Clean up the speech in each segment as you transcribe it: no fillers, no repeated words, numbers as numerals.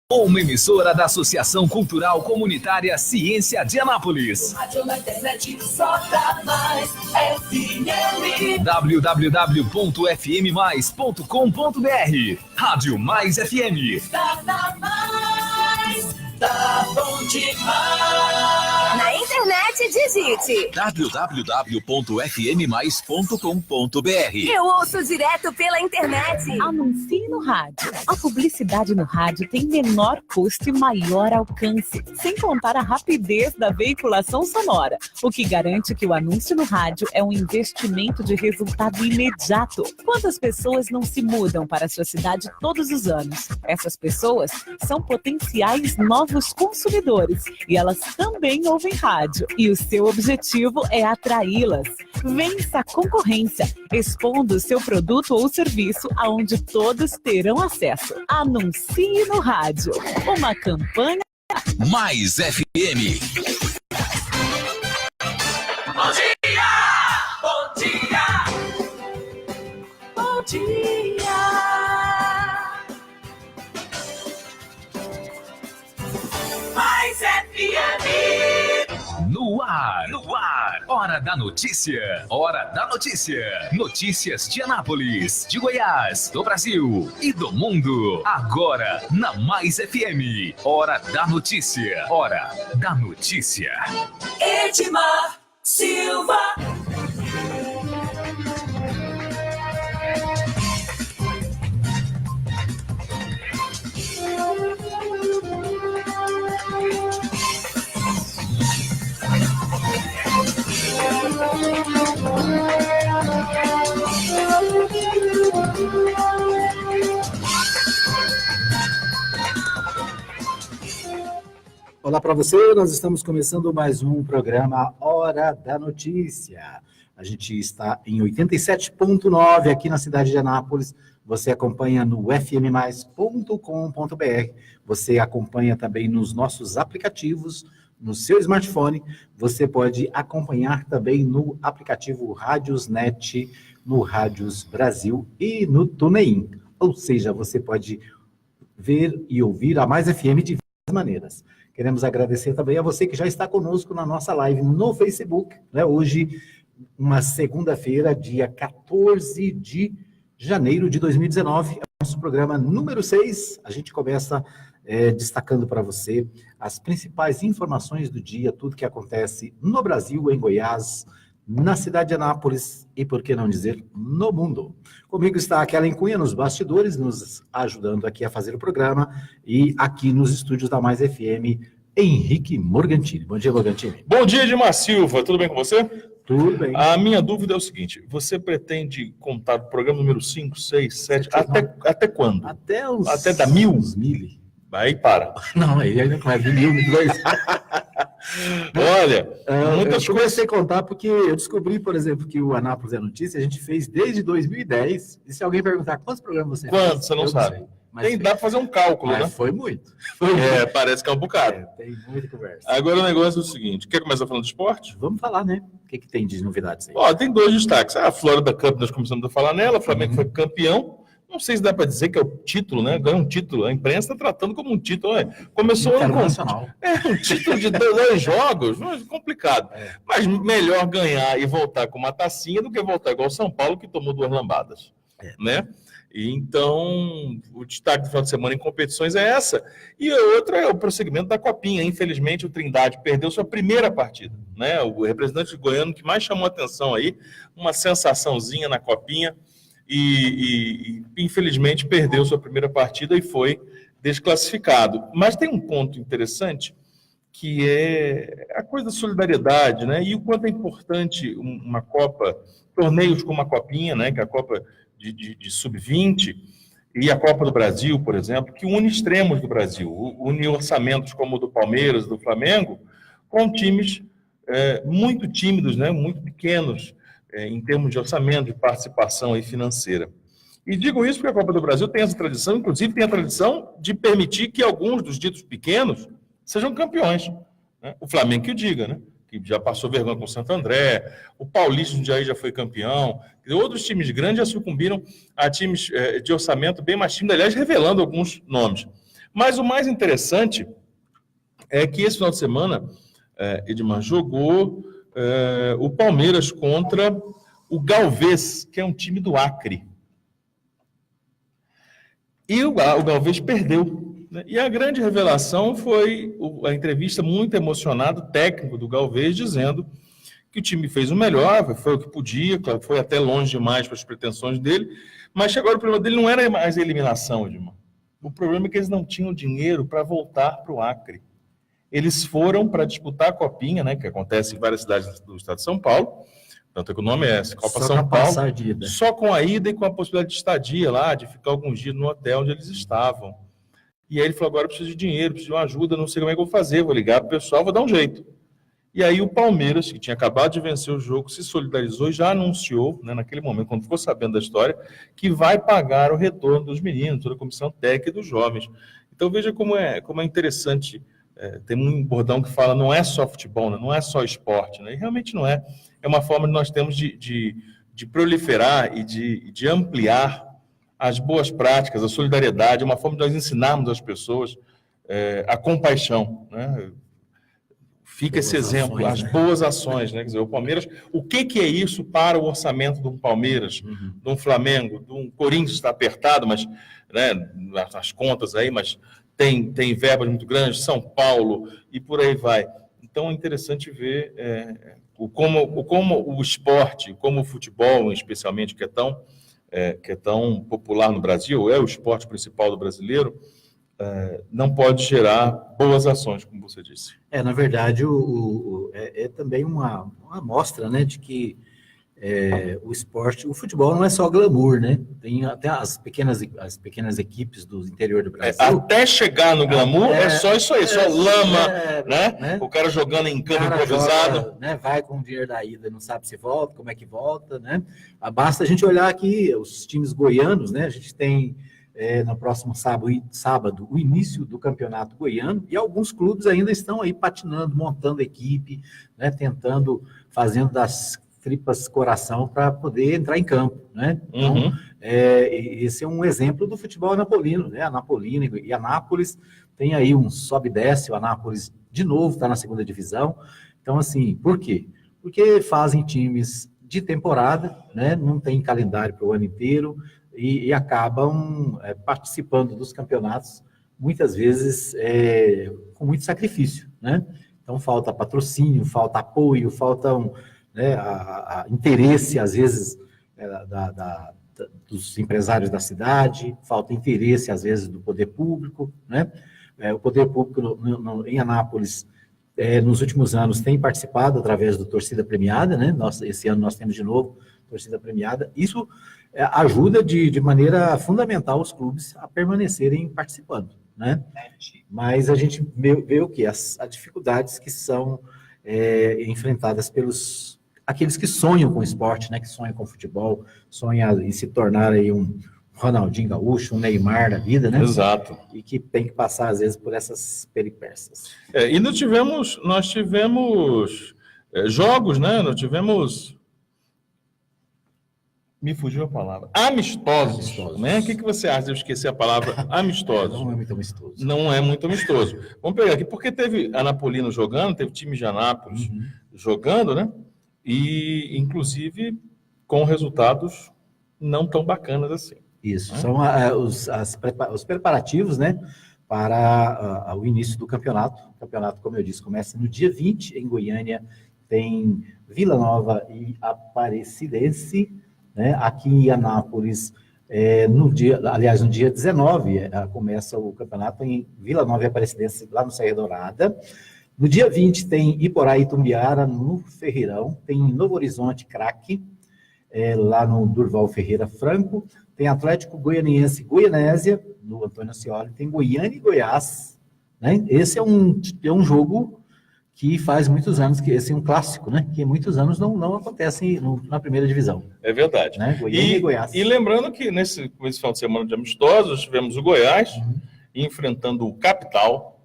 Uma emissora da Associação Cultural Comunitária Ciência de Anápolis. Rádio na internet só dá mais FM. www.fmmais.com.br. Rádio Mais FM. Tá na mais, tá bom demais. Na internet, digite www.fmmais.com.br. Eu ouço direto pela internet. Anuncie no rádio. A publicidade no rádio tem menor custo e maior alcance, sem contar a rapidez da veiculação sonora, o que garante que o anúncio no rádio é um investimento de resultado imediato. Quantas pessoas não se mudam para a sua cidade todos os anos? Essas pessoas são potenciais novos consumidores e elas também ouvem rádio. E o seu objetivo é atraí-las. Vença a concorrência, expondo o seu produto ou serviço aonde todos terão acesso. Anuncie no rádio. Uma campanha Mais FM. Bom dia! Bom dia! Bom dia! Mais FM! No ar, no ar. Hora da notícia. Hora da notícia. Notícias de Anápolis, de Goiás, do Brasil e do mundo. Agora, na Mais FM. Hora da notícia. Hora da notícia. Edmar Silva. Olá para você, nós estamos começando mais um programa Hora da Notícia. A gente está em 87.9 aqui na cidade de Anápolis. Você acompanha no fmmais.com.br. Você acompanha também nos nossos aplicativos, no seu smartphone. Você pode acompanhar também no aplicativo Rádiosnet, no Rádios Brasil e no TuneIn. Ou seja, você pode ver e ouvir a Mais FM de várias maneiras. Queremos agradecer também a você que já está conosco na nossa live no Facebook, né? Hoje, uma segunda-feira, dia 14 de janeiro de 2019, é o nosso programa número 6. A gente começa destacando para você as principais informações do dia, tudo que acontece no Brasil, em Goiás, na cidade de Anápolis e, por que não dizer, no mundo. Comigo está a Kellen Cunha nos bastidores, nos ajudando aqui a fazer o programa, e aqui nos estúdios da Mais FM, Henrique Morgantini. Bom dia, Morgantini. Bom dia, Edmar Silva. Tudo bem com você? Tudo bem. A minha dúvida é o seguinte, você pretende contar o programa número 5, 6, 7, até quando? Até dar 1000? Os 1000. Aí para. Não, aí não vai vir 1000, 2. Olha, muitas eu comecei a contar porque eu descobri, por exemplo, que o Anápolis é Notícia, a gente fez desde 2010, e se alguém perguntar quantos programas você fez? Quantos, você não sabe. Dá para fazer um cálculo, né? Foi muito. Parece que é um bocado. Tem muita conversa. Agora o negócio é o seguinte, quer começar falando de esporte? Vamos falar, né? O que tem de novidades aí? Tem dois destaques. A Florida Cup, nós começamos a falar nela, o Flamengo foi campeão. Não sei se dá para dizer que é o título, né? Ganhou um título. A imprensa está tratando como um título. Começou um título de 2 jogos, complicado. Mas melhor ganhar e voltar com uma tacinha do que voltar igual o São Paulo, que tomou 2 lambadas. Né? E então, o destaque do final de semana em competições é essa. E a outra é o prosseguimento da Copinha. Infelizmente, o Trindade perdeu sua primeira partida. Né? O representante goiano que mais chamou atenção aí, uma sensaçãozinha na Copinha. E infelizmente perdeu sua primeira partida e foi desclassificado. Mas tem um ponto interessante que é a coisa da solidariedade, né? E o quanto é importante uma Copa, torneios como a Copinha, né? Que é a Copa de Sub-20 e a Copa do Brasil, por exemplo, que une extremos do Brasil, une orçamentos como o do Palmeiras, do Flamengo, com times muito tímidos, né? Muito pequenos, em termos de orçamento, de participação aí financeira. E digo isso porque a Copa do Brasil tem essa tradição, inclusive tem a tradição de permitir que alguns dos ditos pequenos sejam campeões. Né? O Flamengo que o diga, né? Que já passou vergonha com o Santo André, o Paulista de Jundiaí já foi campeão, outros times grandes já sucumbiram a times de orçamento bem mais tímidos, aliás, revelando alguns nomes. Mas o mais interessante é que esse final de semana, Edmar, jogou o Palmeiras contra o Galvez, que é um time do Acre. E o Galvez perdeu. Né? E a grande revelação foi a entrevista muito emocionada do técnico do Galvez, dizendo que o time fez o melhor, foi o que podia, foi até longe demais para as pretensões dele, mas agora o problema dele não era mais a eliminação, Edmar. O problema é que eles não tinham dinheiro para voltar para o Acre. Eles foram para disputar a Copinha, né, que acontece em várias cidades do estado de São Paulo, tanto que o nome é Copa São Paulo, só com a ida e com a possibilidade de estadia lá, de ficar alguns dias no hotel onde eles estavam. E aí ele falou, agora eu preciso de dinheiro, preciso de uma ajuda, não sei como é que eu vou fazer, vou ligar para o pessoal, vou dar um jeito. E aí o Palmeiras, que tinha acabado de vencer o jogo, se solidarizou e já anunciou, né, naquele momento, quando ficou sabendo da história, que vai pagar o retorno dos meninos, toda a comissão técnica e dos jovens. Então veja como é interessante, tem um bordão que fala, não é só futebol, né, não é só esporte, né, e realmente não é. É uma forma que nós temos de proliferar e de ampliar as boas práticas, a solidariedade, é uma forma de nós ensinarmos às pessoas a compaixão, né? Fica esse exemplo, as boas ações, né? Quer dizer, o Palmeiras, o que é isso para o orçamento de um Palmeiras, de um Flamengo, de um Corinthians está apertado, mas, né, nas contas aí, mas tem verbas muito grandes, São Paulo e por aí vai. Então é interessante ver como o esporte, como o futebol, especialmente, que é tão popular no Brasil, é o esporte principal do brasileiro, não pode gerar boas ações, como você disse. Na verdade, é também uma amostra, né, de que o esporte, o futebol não é só glamour, né? Tem até as pequenas equipes do interior do Brasil. Até chegar no glamour é só isso aí, só lama, né? O cara jogando em campo improvisado. Joga, né? Vai com o dinheiro da ida, não sabe se volta, como é que volta, né? Basta a gente olhar aqui os times goianos, né? A gente tem no próximo sábado o início do campeonato goiano e alguns clubes ainda estão aí patinando, montando equipe, né? Tentando, fazendo das tripas coração para poder entrar em campo, né? Então, esse é um exemplo do futebol anapolino, né? Anapolino e Anápolis tem aí um sobe e desce, o Anápolis de novo está na segunda divisão. Então, assim, por quê? Porque fazem times de temporada, né? Não tem calendário para o ano inteiro e acabam participando dos campeonatos, muitas vezes com muito sacrifício, né? Então, falta patrocínio, falta apoio, falta a interesse, às vezes, dos empresários da cidade, falta interesse, às vezes, do poder público, né? O poder público em Anápolis, nos últimos anos, tem participado através do Torcida Premiada, né? Esse ano nós temos de novo Torcida Premiada. Isso ajuda de maneira fundamental os clubes a permanecerem participando, né? Mas a gente vê o quê? As dificuldades que são enfrentadas pelos aqueles que sonham com esporte, né, que sonham com futebol, sonham em se tornar aí um Ronaldinho Gaúcho, um Neymar da vida, né? Exato. E que tem que passar, às vezes, por essas peripécias. E nós tivemos jogos, né? Nós tivemos... Me fugiu a palavra. Amistosos. Né? O que você acha de eu esquecer a palavra amistosos? Não é muito amistoso. Não é muito amistoso. Vamos pegar aqui, porque teve Anapolino jogando, teve time de Anápolis jogando, né? E, inclusive, com resultados não tão bacanas assim. Isso, são os preparativos, né, para o início do campeonato. O campeonato, como eu disse, começa no dia 20, em Goiânia, tem Vila Nova e Aparecidense, né, aqui em Anápolis, no dia 19, começa o campeonato em Vila Nova e Aparecidense, lá no Serra Dourada. No dia 20 tem Iporá e Itumbiara, no Ferreirão, tem Novo Horizonte, Craque, lá no Durval Ferreira Franco, tem Atlético Goianiense Goianésia, no Antônio Ascioli, tem Goiânia e Goiás, né? Esse é um jogo que faz muitos anos, que esse é um clássico, né? Que muitos anos não acontece na primeira divisão. É verdade. Né? Goiânia e Goiás. E lembrando que nesse final de semana de amistosos, tivemos o Goiás enfrentando o Capital.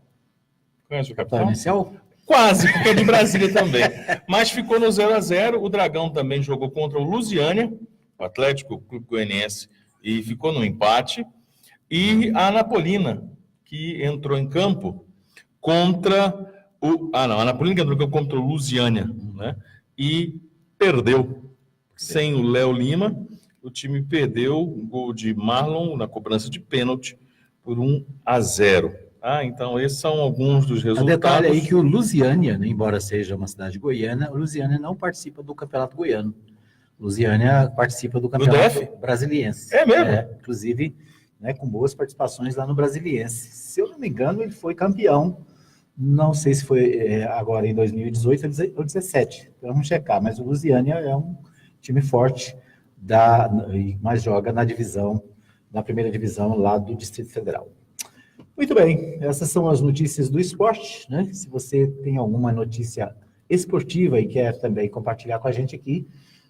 Conhece o Capital? Inicial? Quase, porque é de Brasília também. Mas ficou no 0-0. O Dragão também jogou contra o Lusiânia, o Atlético Clube Goianiense, e ficou no empate. E a Anapolina, que entrou em campo contra o... a Anapolina que entrou em campo contra o Lusiânia, né? E perdeu. Sem o Léo Lima, o time perdeu o gol de Marlon na cobrança de pênalti por 1-0. Então esses são alguns dos resultados. Detalhe aí que o Lusiânia, né, embora seja uma cidade goiana, o Lusiânia não participa do Campeonato Goiano. Lusiânia participa do Campeonato Brasiliense. É mesmo? Inclusive, né, com boas participações lá no Brasiliense. Se eu não me engano, ele foi campeão. Não sei se foi agora em 2018 ou 2017. Então, vamos checar. Mas o Lusiânia é um time forte, mas joga na primeira divisão lá do Distrito Federal. Muito bem, essas são as notícias do esporte, né? Se você tem alguma notícia esportiva e quer também compartilhar com a gente aqui,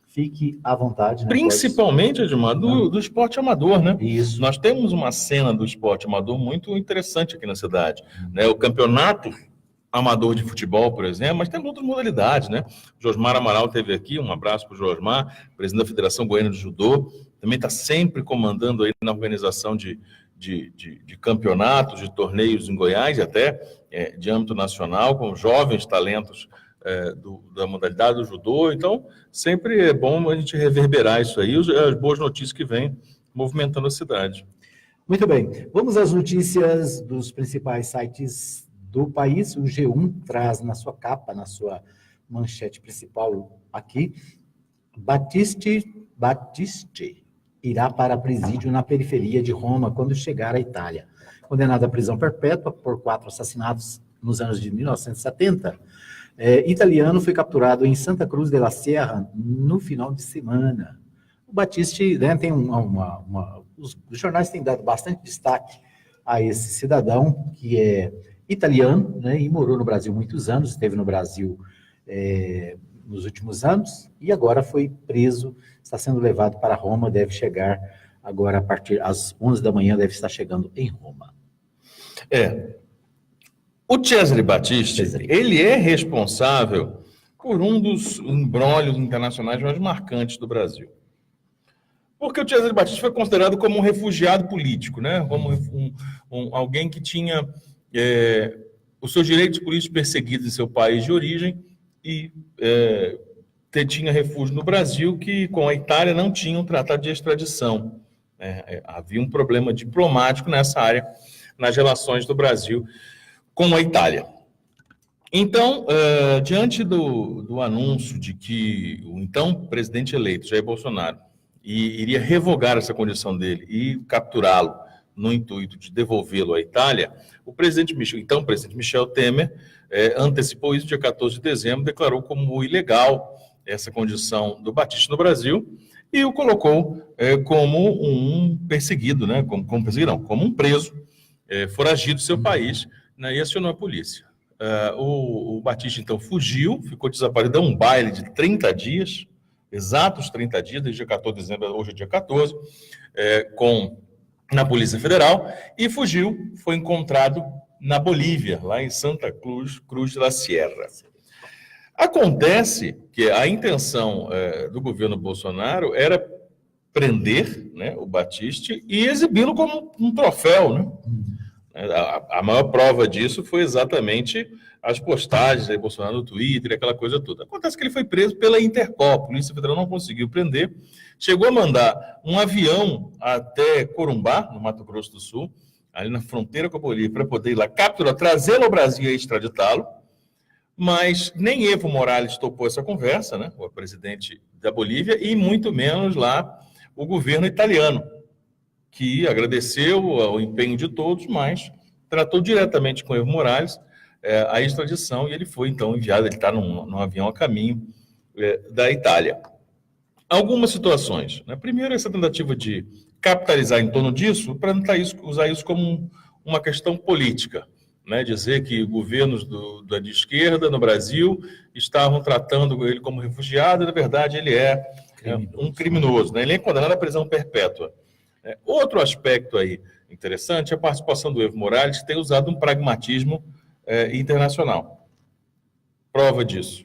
fique à vontade. Né? Principalmente, Edmar, do esporte amador, né? Isso. Nós temos uma cena do esporte amador muito interessante aqui na cidade, né? O campeonato amador de futebol, por exemplo, mas tem outras modalidades, né? Josmar Amaral esteve aqui, um abraço para o Josmar, presidente da Federação Goiana de Judô, também está sempre comandando aí na organização de campeonatos, de torneios em Goiás, e até de âmbito nacional, com jovens talentos da modalidade do judô. Então, sempre é bom a gente reverberar isso aí, as boas notícias que vêm movimentando a cidade. Muito bem, vamos às notícias dos principais sites do país. O G1 traz na sua capa, na sua manchete principal aqui, Battisti irá para presídio na periferia de Roma quando chegar à Itália. Condenado à prisão perpétua por 4 assassinatos nos anos de 1970, italiano foi capturado em Santa Cruz de la Sierra no final de semana. O Battisti, né, tem os jornais têm dado bastante destaque a esse cidadão que é italiano, né, e morou no Brasil muitos anos, esteve no Brasil nos últimos anos, e agora foi preso, está sendo levado para Roma, deve chegar agora a partir das 11 da manhã, deve estar chegando em Roma. O Cesare Battisti, ele é responsável por um dos imbróglios internacionais mais marcantes do Brasil. Porque o Cesare Battisti foi considerado como um refugiado político, né? Como alguém que tinha os seus direitos políticos perseguidos em seu país de origem e tinha refúgio no Brasil, que com a Itália não tinha um tratado de extradição. Havia um problema diplomático nessa área, nas relações do Brasil com a Itália. Então, diante do anúncio de que o então presidente eleito, Jair Bolsonaro, iria revogar essa condição dele e capturá-lo no intuito de devolvê-lo à Itália, o presidente Michel Temer antecipou isso dia 14 de dezembro, declarou como ilegal essa condição do Battisti no Brasil e o colocou como um perseguido, né? Como um preso, foragido do seu país, né? E acionou a polícia. O Battisti, então, fugiu, ficou desaparecido, deu um baile de 30 dias, exatos 30 dias, desde dia 14 de dezembro, hoje é dia 14, na Polícia Federal, e fugiu, foi encontrado na Bolívia, lá em Santa Cruz de la Sierra. Acontece que a intenção do governo Bolsonaro era prender, né, o Battisti e exibi-lo como um troféu, né? A maior prova disso foi exatamente as postagens de Bolsonaro no Twitter, aquela coisa toda. Acontece que ele foi preso pela Interpol, a Polícia Federal não conseguiu prender, chegou a mandar um avião até Corumbá, no Mato Grosso do Sul, ali na fronteira com a Bolívia, para poder ir lá capturar, trazê-lo ao Brasil e extraditá-lo, mas nem Evo Morales topou essa conversa, né, o presidente da Bolívia, e muito menos lá o governo italiano, que agradeceu o empenho de todos, mas tratou diretamente com Evo Morales a extradição, e ele foi, então, enviado, ele está num avião a caminho da Itália. Algumas situações, né? Primeiro, essa tentativa de capitalizar em torno disso, para não usar isso como uma questão política, né? Dizer que governos de esquerda no Brasil estavam tratando ele como refugiado, e, na verdade, ele é um criminoso, né? Ele é condenado à prisão perpétua. Outro aspecto aí interessante é a participação do Evo Morales, que tem usado um pragmatismo internacional. Prova disso.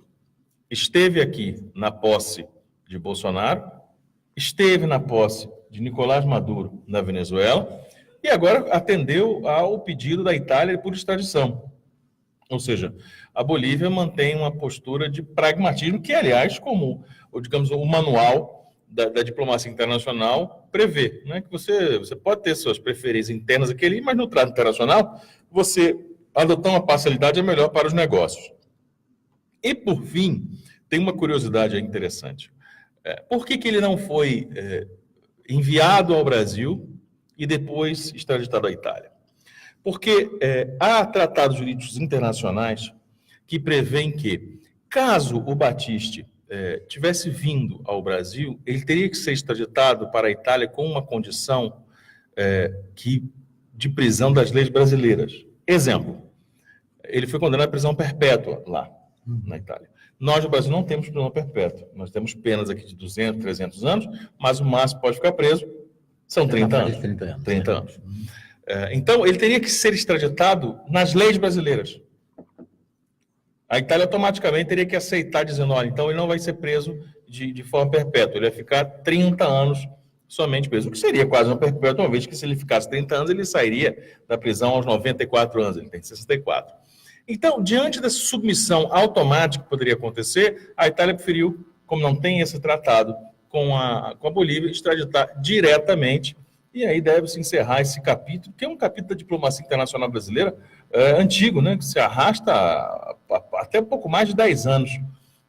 Esteve aqui na posse de Bolsonaro, esteve na posse de Nicolás Maduro na Venezuela, e agora atendeu ao pedido da Itália por extradição. Ou seja, a Bolívia mantém uma postura de pragmatismo, que, aliás, como, digamos, o manual da diplomacia internacional prevê, né? Que você pode ter suas preferências internas aqui ali, mas no trato internacional, você adotar uma parcialidade é melhor para os negócios. E, por fim, tem uma curiosidade interessante. Por que ele não foi enviado ao Brasil e depois extraditado à Itália? Porque há tratados jurídicos internacionais que prevêem que, caso o Battisti tivesse vindo ao Brasil, ele teria que ser extraditado para a Itália com uma condição de prisão das leis brasileiras. Exemplo, ele foi condenado à prisão perpétua lá, na Itália. Nós, no Brasil, não temos prisão perpétua. Nós temos penas aqui de 200, 300 anos, mas o máximo pode ficar preso são 30 anos. 30 anos. Então, ele teria que ser extraditado nas leis brasileiras. A Itália automaticamente teria que aceitar, dizendo, olha, então ele não vai ser preso de forma perpétua, ele vai ficar 30 anos somente preso, o que seria quase uma perpétua, uma vez que se ele ficasse 30 anos, ele sairia da prisão aos 94 anos, ele tem 64. Então, diante dessa submissão automática que poderia acontecer, a Itália preferiu, como não tem esse tratado com a Bolívia, extraditar diretamente, e aí deve-se encerrar esse capítulo, que é um capítulo da diplomacia internacional brasileira antigo, né, que se arrasta até um pouco mais de 10 anos.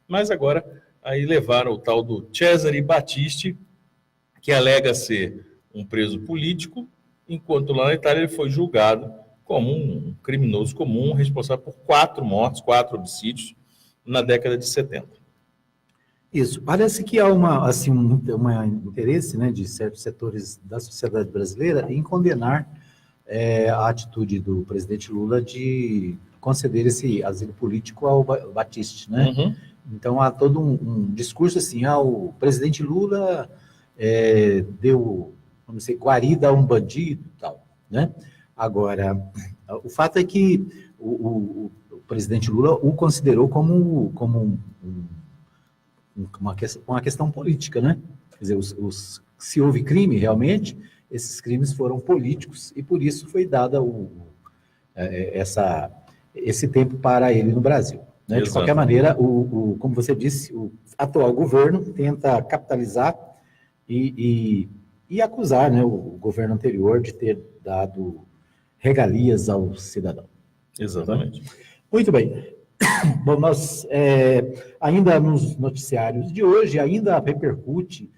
Mas agora, aí levaram o tal do Cesare Battisti, que alega ser um preso político, enquanto lá na Itália ele foi julgado como um criminoso comum, responsável por 4 mortes, 4 homicídios, na década de 70. Isso. Parece que há um interesse, né, de certos setores da sociedade brasileira em condenar a atitude do presidente Lula de conceder esse asilo político ao Battisti, né? Uhum. Então, há todo um discurso assim, o presidente Lula deu, vamos dizer, guarida a um bandido e tal, né? Agora, o fato é que o presidente Lula o considerou como uma questão política, né? Quer dizer, se houve crime realmente, esses crimes foram políticos e por isso foi dada esse tempo para ele no Brasil. Né? De qualquer maneira, como você disse, o atual governo tenta capitalizar e acusar, né, o governo anterior de ter dado regalias ao cidadão. Exatamente. Muito bem. Bom, nós, ainda nos noticiários de hoje, ainda repercute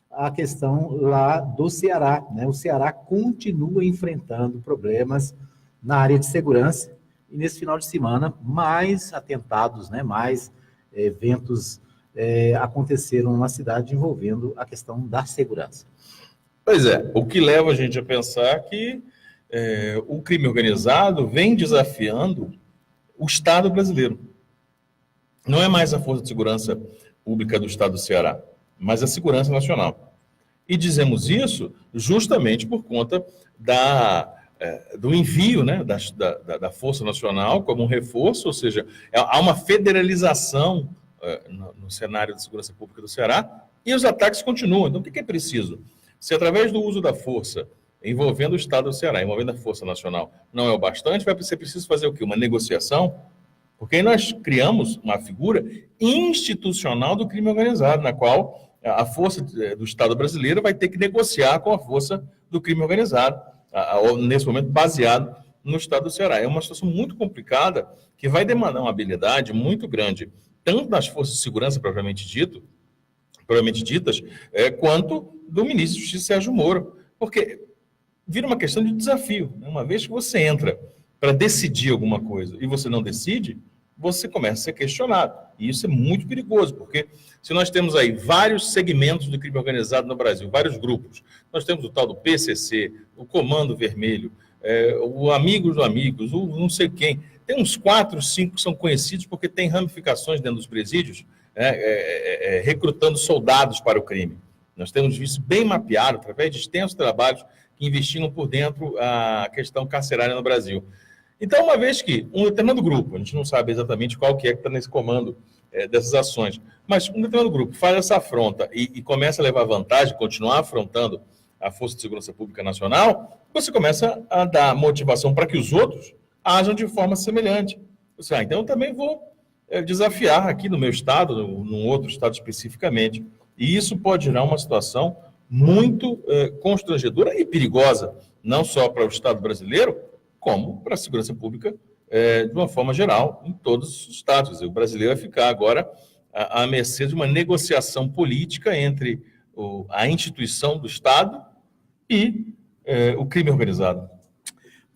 a questão lá do Ceará, né? O Ceará continua enfrentando problemas na área de segurança e nesse final de semana mais atentados, né? Mais eventos aconteceram na cidade envolvendo a questão da segurança. Pois é, o que leva a gente a pensar que o crime organizado vem desafiando o Estado brasileiro. Não é mais a Força de Segurança Pública do Estado do Ceará, mas a Segurança Nacional. E dizemos isso justamente por conta do envio, né, da Força Nacional como um reforço, ou seja, há uma federalização no cenário de segurança pública do Ceará e os ataques continuam. Então, o que é preciso? Se através do uso da força envolvendo o Estado do Ceará, envolvendo a Força Nacional, não é o bastante, vai ser preciso fazer o quê? Uma negociação? Porque aí nós criamos uma figura institucional do crime organizado, na qual a força do Estado brasileiro vai ter que negociar com a força do crime organizado, nesse momento baseado no Estado do Ceará. É uma situação muito complicada que vai demandar uma habilidade muito grande, tanto das forças de segurança propriamente ditas, quanto do ministro da Justiça Sérgio Moro, porque vira uma questão de desafio. Uma vez que você entra para decidir alguma coisa e você não decide, você começa a ser questionado. E isso é muito perigoso, porque se nós temos aí vários segmentos do crime organizado no Brasil, vários grupos, nós temos o tal do PCC, o Comando Vermelho, o Amigos do Amigos, o não sei quem, tem uns 4, 5 que são conhecidos porque tem ramificações dentro dos presídios, recrutando soldados para o crime. Nós temos visto bem mapeado, através de extensos trabalhos que investigam por dentro a questão carcerária no Brasil. Então, uma vez que um determinado grupo, a gente não sabe exatamente qual que está nesse comando dessas ações, mas um determinado grupo faz essa afronta e começa a levar vantagem, continuar afrontando a Força de Segurança Pública Nacional, você começa a dar motivação para que os outros ajam de forma semelhante. Então, eu também vou desafiar aqui no meu estado, num outro estado especificamente. E isso pode gerar uma situação muito constrangedora e perigosa, não só para o Estado brasileiro, como para a segurança pública de uma forma geral, em todos os estados. O brasileiro vai ficar agora à mercê de uma negociação política entre a instituição do Estado e o crime organizado.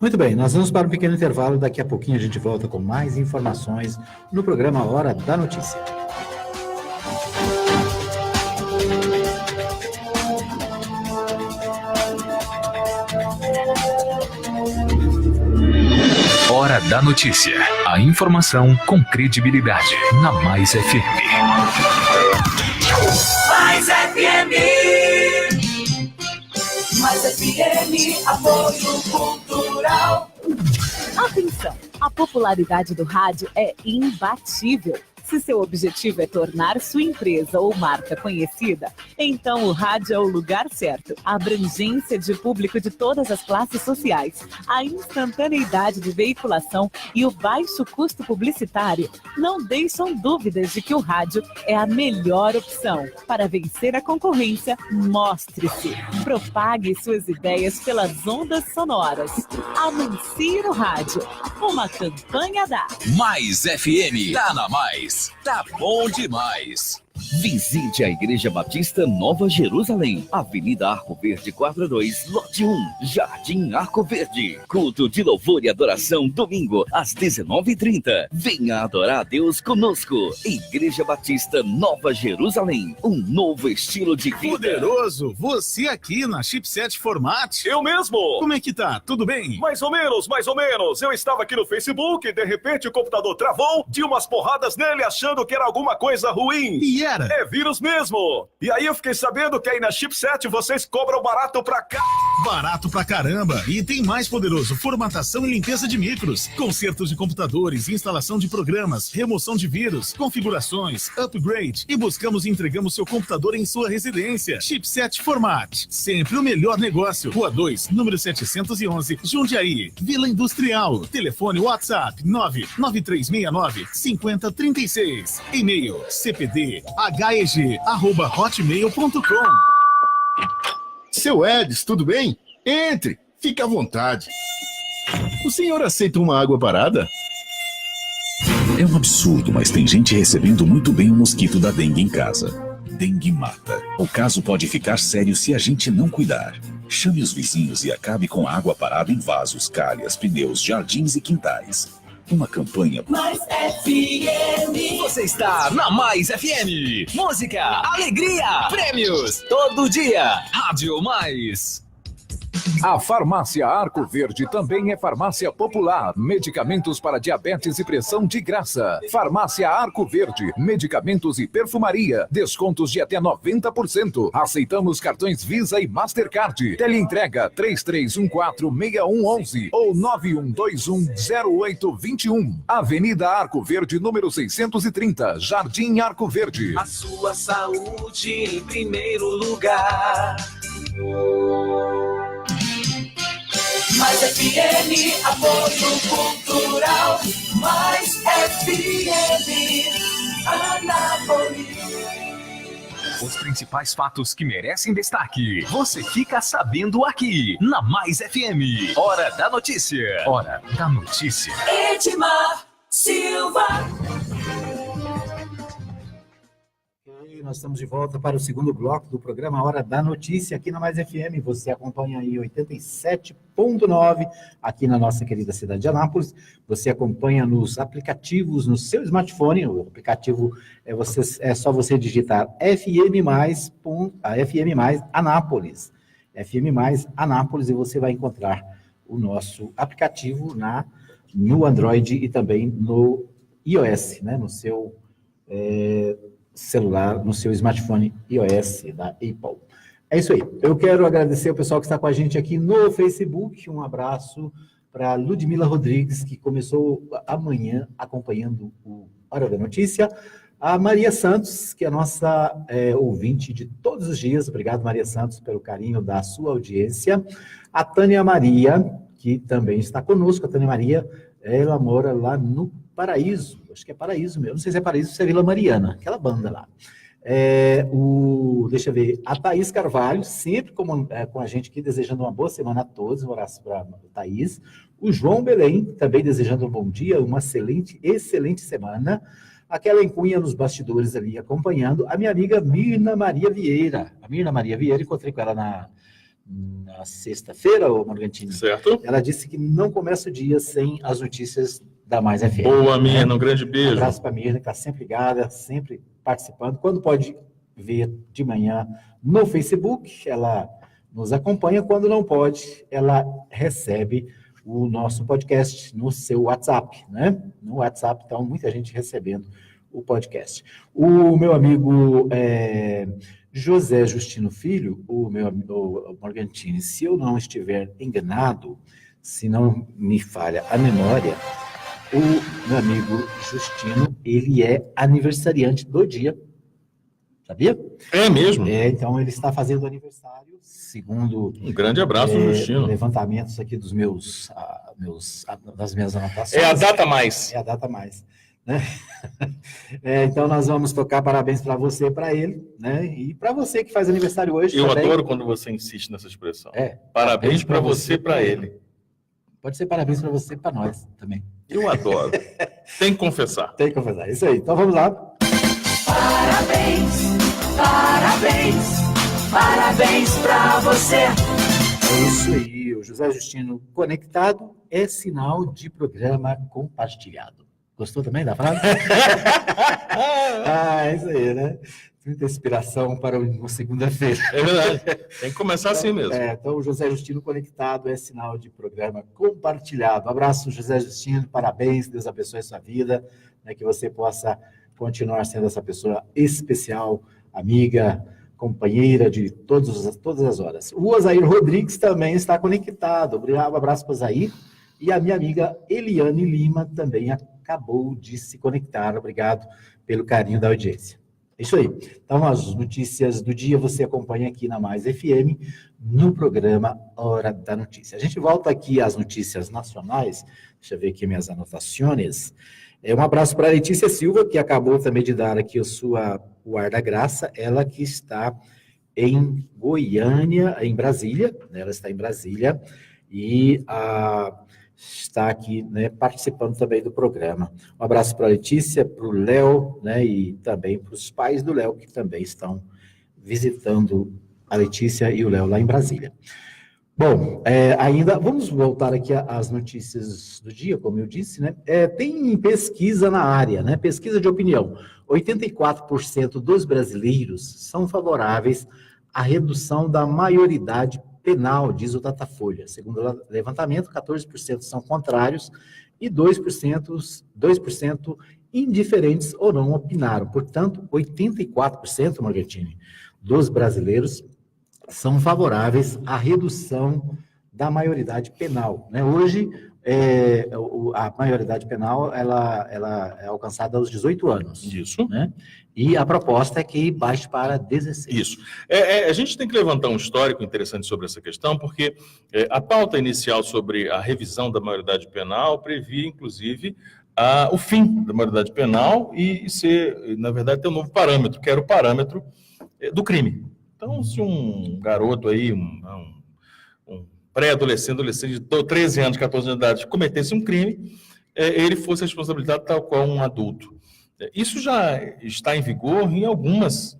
Muito bem, nós vamos para um pequeno intervalo. Daqui a pouquinho a gente volta com mais informações no programa Hora da Notícia. Hora da Notícia. A informação com credibilidade na Mais FM. Mais FM. Mais FM, apoio cultural. Atenção! A popularidade do rádio é imbatível. Se seu objetivo é tornar sua empresa ou marca conhecida, então o rádio é o lugar certo. A abrangência de público de todas as classes sociais, a instantaneidade de veiculação e o baixo custo publicitário não deixam dúvidas de que o rádio é a melhor opção. Para vencer a concorrência, mostre-se. Propague suas ideias pelas ondas sonoras. Anuncie no rádio. Uma campanha da Mais FM. Tá na Mais. Tá bom demais. Visite a Igreja Batista Nova Jerusalém, Avenida Arco Verde, quadra 2, lote 1, Jardim Arco Verde. Culto de louvor e adoração, domingo, às 19h30. Venha adorar a Deus conosco. Igreja Batista Nova Jerusalém, um novo estilo de vida. Poderoso, você aqui na Chipset Format. Eu mesmo. Como é que tá? Tudo bem? Mais ou menos, mais ou menos. Eu estava aqui no Facebook e de repente o computador travou, tinha umas porradas nele achando que era alguma coisa ruim. E era? É vírus mesmo. E aí eu fiquei sabendo que aí na Chipset vocês cobram barato pra cá. Barato pra caramba. E tem mais, Poderoso. Formatação e limpeza de micros, consertos de computadores, instalação de programas, remoção de vírus, configurações, upgrade. E buscamos e entregamos seu computador em sua residência. Chipset Format. Sempre o melhor negócio. Rua 2, número 711, Jundiaí. Vila Industrial. Telefone WhatsApp 99369-5036. E-mail cpd.heg@hotmail.com. Seu Edson, tudo bem? Entre, fique à vontade. O senhor aceita uma água parada? É um absurdo, mas tem gente recebendo muito bem o mosquito da dengue em casa. Dengue mata. O caso pode ficar sério se a gente não cuidar. Chame os vizinhos e acabe com a água parada em vasos, calhas, pneus, jardins e quintais. Uma campanha Mais FM. Você está na Mais FM. Música, alegria, prêmios, todo dia. Rádio Mais. A Farmácia Arco Verde também é farmácia popular. Medicamentos para diabetes e pressão de graça. Farmácia Arco Verde. Medicamentos e perfumaria. Descontos de até 90%. Aceitamos cartões Visa e Mastercard. Teleentrega 3314-6111 ou 9121-0821. Avenida Arco Verde, número 630. Jardim Arco Verde. A sua saúde em primeiro lugar. Mais FM, apoio cultural. Mais FM, Anápolis. Os principais fatos que merecem destaque, você fica sabendo aqui, na Mais FM. Hora da Notícia. Hora da Notícia. Edmar Silva. Nós estamos de volta para o segundo bloco do programa Hora da Notícia, aqui na Mais FM. Você acompanha aí 87.9, aqui na nossa querida cidade de Anápolis. Você acompanha nos aplicativos, no seu smartphone. O aplicativo é só você digitar FM mais Anápolis. FM mais Anápolis, e você vai encontrar o nosso aplicativo no Android e também no iOS, né? No seu celular, no seu smartphone iOS da Apple. É isso aí. Eu quero agradecer ao pessoal que está com a gente aqui no Facebook. Um abraço para Ludmila Rodrigues, que começou amanhã acompanhando o Hora da Notícia. A Maria Santos, que é a nossa ouvinte de todos os dias. Obrigado, Maria Santos, pelo carinho da sua audiência. A Tânia Maria, que também está conosco. A Tânia Maria, ela mora lá no Paraíso. Acho que é Paraíso mesmo. Não sei se é Paraíso ou se é Vila Mariana, aquela banda lá. Deixa eu ver, a Thaís Carvalho, sempre com a gente aqui, desejando uma boa semana a todos, um abraço para a Thaís. O João Belém, também desejando um bom dia, uma excelente semana. A Kellen Cunha nos bastidores ali acompanhando. A minha amiga Mirna Maria Vieira. A Mirna Maria Vieira, encontrei com ela na sexta-feira, ô Morgantini. Certo. Ela disse que não começa o dia sem as notícias da Mais FM. Boa, Mirna, um grande beijo. Um abraço para a Mirna, que está sempre ligada, sempre participando. Quando pode ver de manhã no Facebook, ela nos acompanha. Quando não pode, ela recebe o nosso podcast no seu WhatsApp, né? No WhatsApp, então, muita gente recebendo o podcast. O meu amigo José Justino Filho, o meu amigo Morgantini, se eu não estiver enganado, se não me falha a memória, o meu amigo Justino, ele é aniversariante do dia. Sabia? É mesmo? Então ele está fazendo aniversário, segundo... Um grande abraço, Justino. Levantamentos aqui das minhas anotações. É a data mais. É a data mais. Né? Então nós vamos tocar parabéns para você e para ele, né? E para você que faz aniversário hoje. Eu também. adoro quando você insiste nessa expressão. Parabéns para você e para ele. Pode ser parabéns para você e para nós também. Eu adoro. Tem que confessar. Tem que confessar. Isso aí. Então vamos lá. Parabéns, parabéns, parabéns pra você. É isso aí. O José Justino conectado é sinal de programa compartilhado. Gostou também da frase? É isso aí, né? Muita inspiração para uma segunda-feira. É verdade. Tem que começar assim mesmo. Então, o José Justino conectado é sinal de programa compartilhado. Abraço, José Justino. Parabéns. Deus abençoe a sua vida. Né, que você possa continuar sendo essa pessoa especial, amiga, companheira de todas as horas. O Osair Rodrigues também está conectado. Obrigado, um abraço para o Osair. E a minha amiga Eliane Lima também acabou de se conectar. Obrigado pelo carinho da audiência. É isso aí. Então, as notícias do dia você acompanha aqui na Mais FM, no programa Hora da Notícia. A gente volta aqui às notícias nacionais. Deixa eu ver aqui minhas anotações. Um abraço para a Letícia Silva, que acabou também de dar aqui o ar da graça, ela que está em Goiânia, em Brasília, né? Ela está em Brasília e está aqui, né, participando também do programa. Um abraço para a Letícia, para o Léo, né, e também para os pais do Léo, que também estão visitando a Letícia e o Léo lá em Brasília. Bom, ainda vamos voltar aqui às notícias do dia, como eu disse, né? Tem pesquisa na área, né? Pesquisa de opinião. 84% dos brasileiros são favoráveis à redução da maioridade penal, diz o Datafolha. Segundo o levantamento, 14% são contrários e 2% indiferentes ou não opinaram. Portanto, 84%, Morgantini, dos brasileiros são favoráveis à redução da maioridade penal, né? Hoje, a maioridade penal ela é alcançada aos 18 anos. Isso. Né? E a proposta é que baixe para 16. Isso. A gente tem que levantar um histórico interessante sobre essa questão, porque a pauta inicial sobre a revisão da maioridade penal previa, inclusive, o fim da maioridade penal e ser, na verdade, ter um novo parâmetro, que era o parâmetro do crime. Então, se um garoto aí, um pré-adolescente, adolescente de 13 anos, 14 anos de idade, cometesse um crime, ele fosse responsabilizado tal qual um adulto. Isso já está em vigor em algumas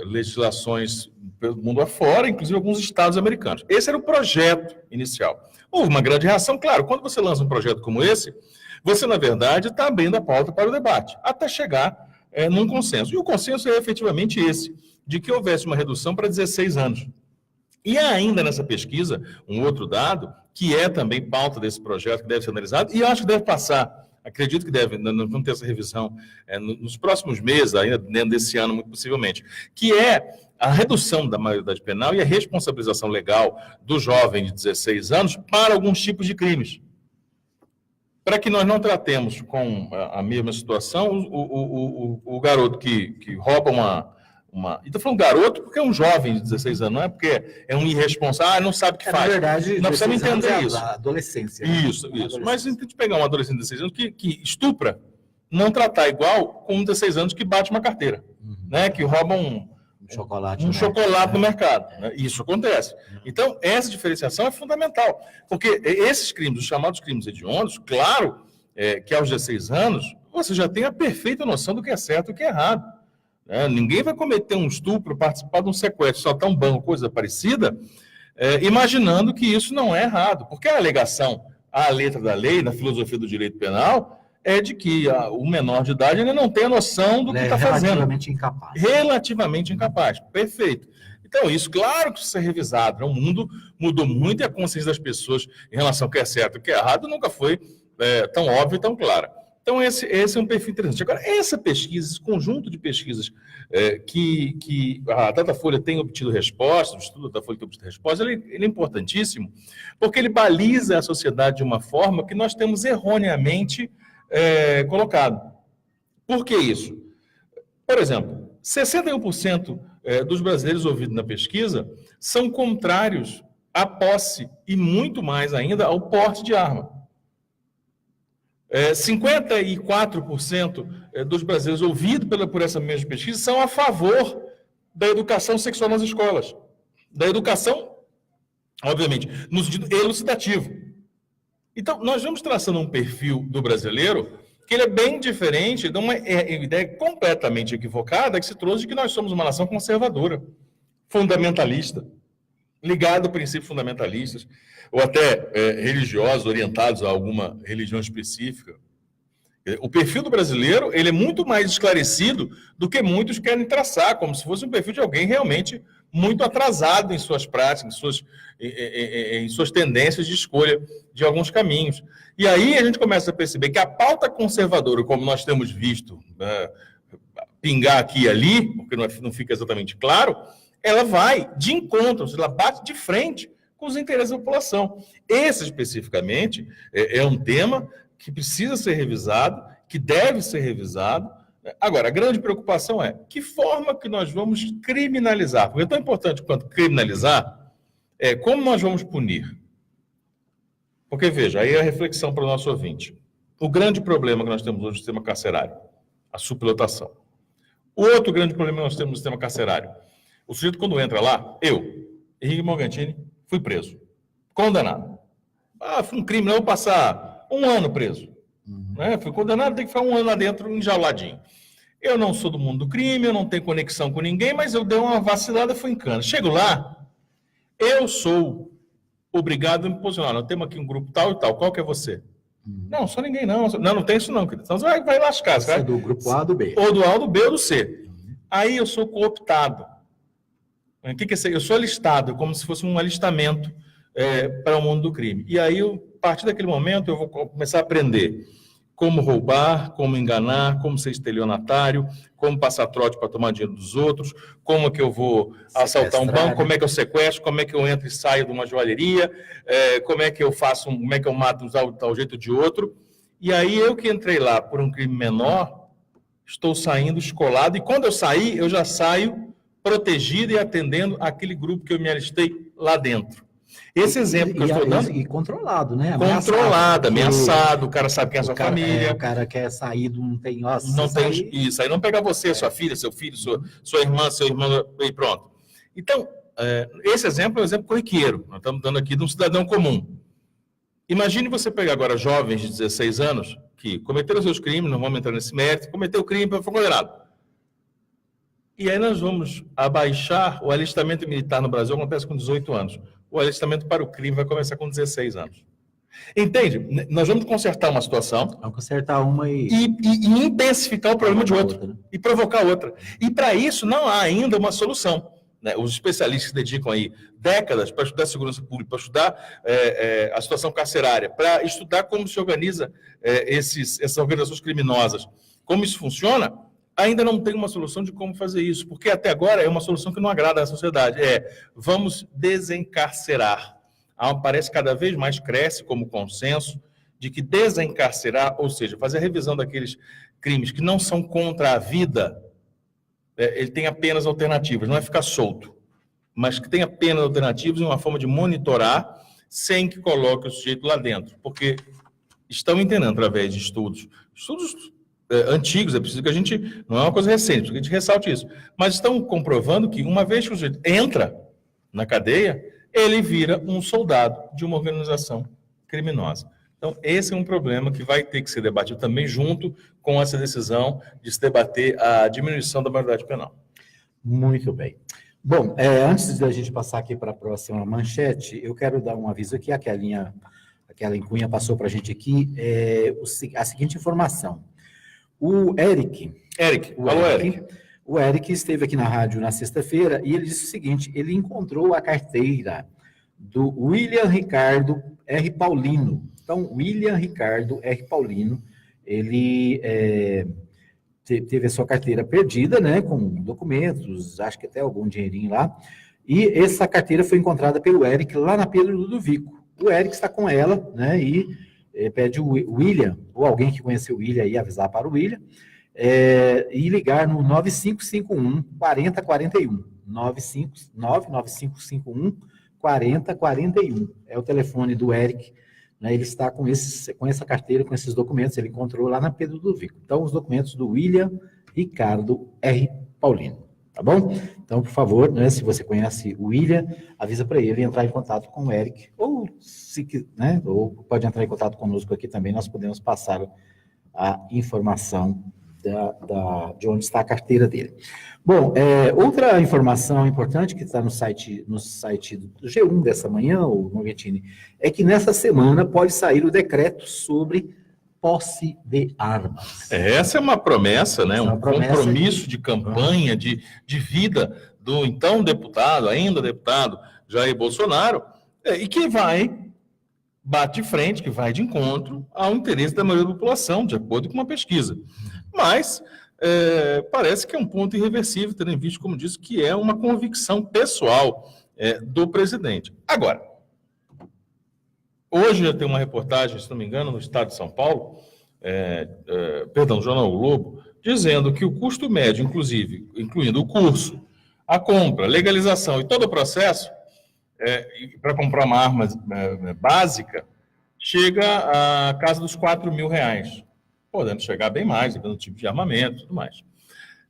legislações pelo mundo afora, inclusive alguns estados americanos. Esse era o projeto inicial. Houve uma grande reação, claro, quando você lança um projeto como esse, você, na verdade, está abrindo a pauta para o debate, até chegar num consenso. E o consenso é efetivamente esse, de que houvesse uma redução para 16 anos. E ainda nessa pesquisa, um outro dado, que é também pauta desse projeto, que deve ser analisado, e eu acho que deve passar, acredito que nós vamos ter essa revisão nos próximos meses, ainda dentro desse ano, muito possivelmente, que é a redução da maioridade penal e a responsabilização legal do jovem de 16 anos para alguns tipos de crimes. para que nós não tratemos com a mesma situação o garoto que rouba uma... E estou falando garoto porque é um jovem de 16 anos, não é porque é um irresponsável, não sabe o que faz. Na verdade, nós precisamos entender isso. A adolescência. Né? Isso. Mas se a gente pegar um adolescente de 16 anos que estupra, não tratar igual com um de 16 anos que bate uma carteira, né? Que rouba um chocolate no mercado. Né? Isso acontece. Então, essa diferenciação é fundamental, porque esses crimes, os chamados crimes hediondos, claro que aos 16 anos, você já tem a perfeita noção do que é certo e o que é errado. Ninguém vai cometer um estupro, participar de um sequestro, soltar um banco, coisa parecida, imaginando que isso não é errado. Porque a alegação, a letra da lei, na filosofia do direito penal, é de que o menor de idade ainda não tem a noção do que está fazendo. Relativamente incapaz. Relativamente incapaz, perfeito. Então, isso, claro que precisa ser revisado. O mundo mudou muito e a consciência das pessoas em relação ao que é certo e o que é errado nunca foi tão óbvio e tão clara. Então, esse é um perfil interessante. Agora, essa pesquisa, esse conjunto de pesquisas que a Datafolha tem obtido resposta, o estudo da Datafolha tem obtido resposta, ele é importantíssimo, porque ele baliza a sociedade de uma forma que nós temos erroneamente colocado. Por que isso? Por exemplo, 61% dos brasileiros ouvidos na pesquisa são contrários à posse e muito mais ainda ao porte de arma. 54% dos brasileiros ouvidos por essa mesma pesquisa são a favor da educação sexual nas escolas. Da educação, obviamente, no sentido elucidativo. Então, nós vamos traçando um perfil do brasileiro que ele é bem diferente de uma ideia completamente equivocada que se trouxe de que nós somos uma nação conservadora, fundamentalista, ligada a princípios fundamentalistas, ou até religiosos, orientados a alguma religião específica. O perfil do brasileiro ele é muito mais esclarecido do que muitos querem traçar, como se fosse um perfil de alguém realmente muito atrasado em suas práticas, em suas tendências de escolha de alguns caminhos. E aí a gente começa a perceber que a pauta conservadora, como nós temos visto pingar aqui e ali, porque não fica exatamente claro, ela vai de encontro, ela bate de frente com os interesses da população. Esse, especificamente, é um tema que precisa ser revisado, que deve ser revisado. Agora, a grande preocupação é que forma que nós vamos criminalizar? Porque é tão importante quanto criminalizar, como nós vamos punir? Porque, veja, aí é a reflexão para o nosso ouvinte. O grande problema que nós temos hoje no sistema carcerário, a superlotação. O outro grande problema que nós temos no sistema carcerário, o sujeito, quando entra lá, Henrique Morgantini, fui preso, condenado. Foi um crime, não vou passar 1 ano preso. Fui condenado, tem que ficar 1 ano lá dentro, enjauladinho. Eu não sou do mundo do crime, eu não tenho conexão com ninguém, mas eu dei uma vacilada, fui em cana. Chego lá, eu sou obrigado a me posicionar. Nós temos aqui um grupo tal e tal, qual que é você? Não, sou ninguém não. Não tem isso não, querido. Então você vai lascar. Você é do grupo A, do B. Ou do A, do B ou do C. Aí eu sou cooptado. O que é isso? Eu sou alistado, como se fosse um alistamento para o mundo do crime. E aí, a partir daquele momento, eu vou começar a aprender como roubar, como enganar, como ser estelionatário, como passar trote para tomar dinheiro dos outros, como é que eu vou assaltar um banco, como é que eu sequestro, como é que eu entro e saio de uma joalheria, como é que eu faço, como é que eu mato de tal jeito ou de outro. E aí, eu que entrei lá por um crime menor, estou saindo escolado, e quando eu sair, eu já saio protegido e atendendo aquele grupo que eu me alistei lá dentro. Esse exemplo que eu estou dando... E controlado, né? Controlado, ameaçado, o cara sabe quem é a sua família. O cara quer sair, não tem... Não tem isso, aí não pega você, sua filha, seu filho, sua irmã, seu irmão, e pronto. Então, esse exemplo é um exemplo corriqueiro. Nós estamos dando aqui de um cidadão comum. Imagine você pegar agora jovens de 16 anos que cometeram seus crimes, não vamos entrar nesse mérito, cometeu o crime e foi condenado. E aí nós vamos abaixar o alistamento militar no Brasil, acontece com 18 anos. O alistamento para o crime vai começar com 16 anos. Entende? Nós vamos consertar uma situação. Vamos consertar uma e intensificar o problema de outra. Né? E provocar outra. E para isso não há ainda uma solução. Né? Os especialistas que dedicam aí décadas para estudar segurança pública, para estudar a situação carcerária, para estudar como se organiza essas organizações criminosas, como isso funciona, ainda não tem uma solução de como fazer isso, porque até agora é uma solução que não agrada à sociedade. Vamos desencarcerar. Parece cada vez mais cresce como consenso de que desencarcerar, ou seja, fazer a revisão daqueles crimes que não são contra a vida, ele tem apenas alternativas, não é ficar solto, mas que tem apenas alternativas e uma forma de monitorar sem que coloque o sujeito lá dentro, porque estão entendendo através de estudos antigos, é preciso que a gente, não é uma coisa recente, preciso que a gente ressalte isso, mas estão comprovando que uma vez que o sujeito entra na cadeia, ele vira um soldado de uma organização criminosa. Então, esse é um problema que vai ter que ser debatido também junto com essa decisão de se debater a diminuição da maioridade penal. Muito bem. Bom, antes da gente passar aqui para a próxima manchete, eu quero dar um aviso aqui, aquela Cunha passou para a gente aqui, a seguinte informação. O Eric, o Eric esteve aqui na rádio na sexta-feira e ele disse o seguinte, ele encontrou a carteira do William Ricardo R. Paulino. Então, William Ricardo R. Paulino, ele teve a sua carteira perdida, né, com documentos, acho que até algum dinheirinho lá, e essa carteira foi encontrada pelo Eric lá na Pedro Ludovico. O Eric está com ela, né, e pede o William, ou alguém que conheceu o William aí, avisar para o William, e ligar no 9551-4041, 99551-4041, é o telefone do Eric, né, ele está com essa carteira, com esses documentos, ele encontrou lá na Pedro Ludovico. Então, os documentos do William Ricardo R. Paulino, tá bom? Então, por favor, né, se você conhece o William, avisa para ele entrar em contato com o Eric, ou pode entrar em contato conosco aqui também, nós podemos passar a informação de onde está a carteira dele. Bom, outra informação importante que está no site do G1 dessa manhã, o Morgentini, é que nessa semana pode sair o decreto sobre posse de armas. Essa é uma promessa, né? Um compromisso de campanha, de vida do então ainda deputado Jair Bolsonaro, e que bate de frente, que vai de encontro ao interesse da maioria da população, de acordo com uma pesquisa. Mas parece que é um ponto irreversível, tendo em vista, como disse, que é uma convicção pessoal do presidente. Agora, hoje já tem uma reportagem, se não me engano, no estado de São Paulo, Jornal O Globo, dizendo que o custo médio, inclusive, incluindo o curso, a compra, legalização e todo o processo, para comprar uma arma básica, chega à casa dos R$4.000. Podendo chegar bem mais, dependendo do tipo de armamento e tudo mais.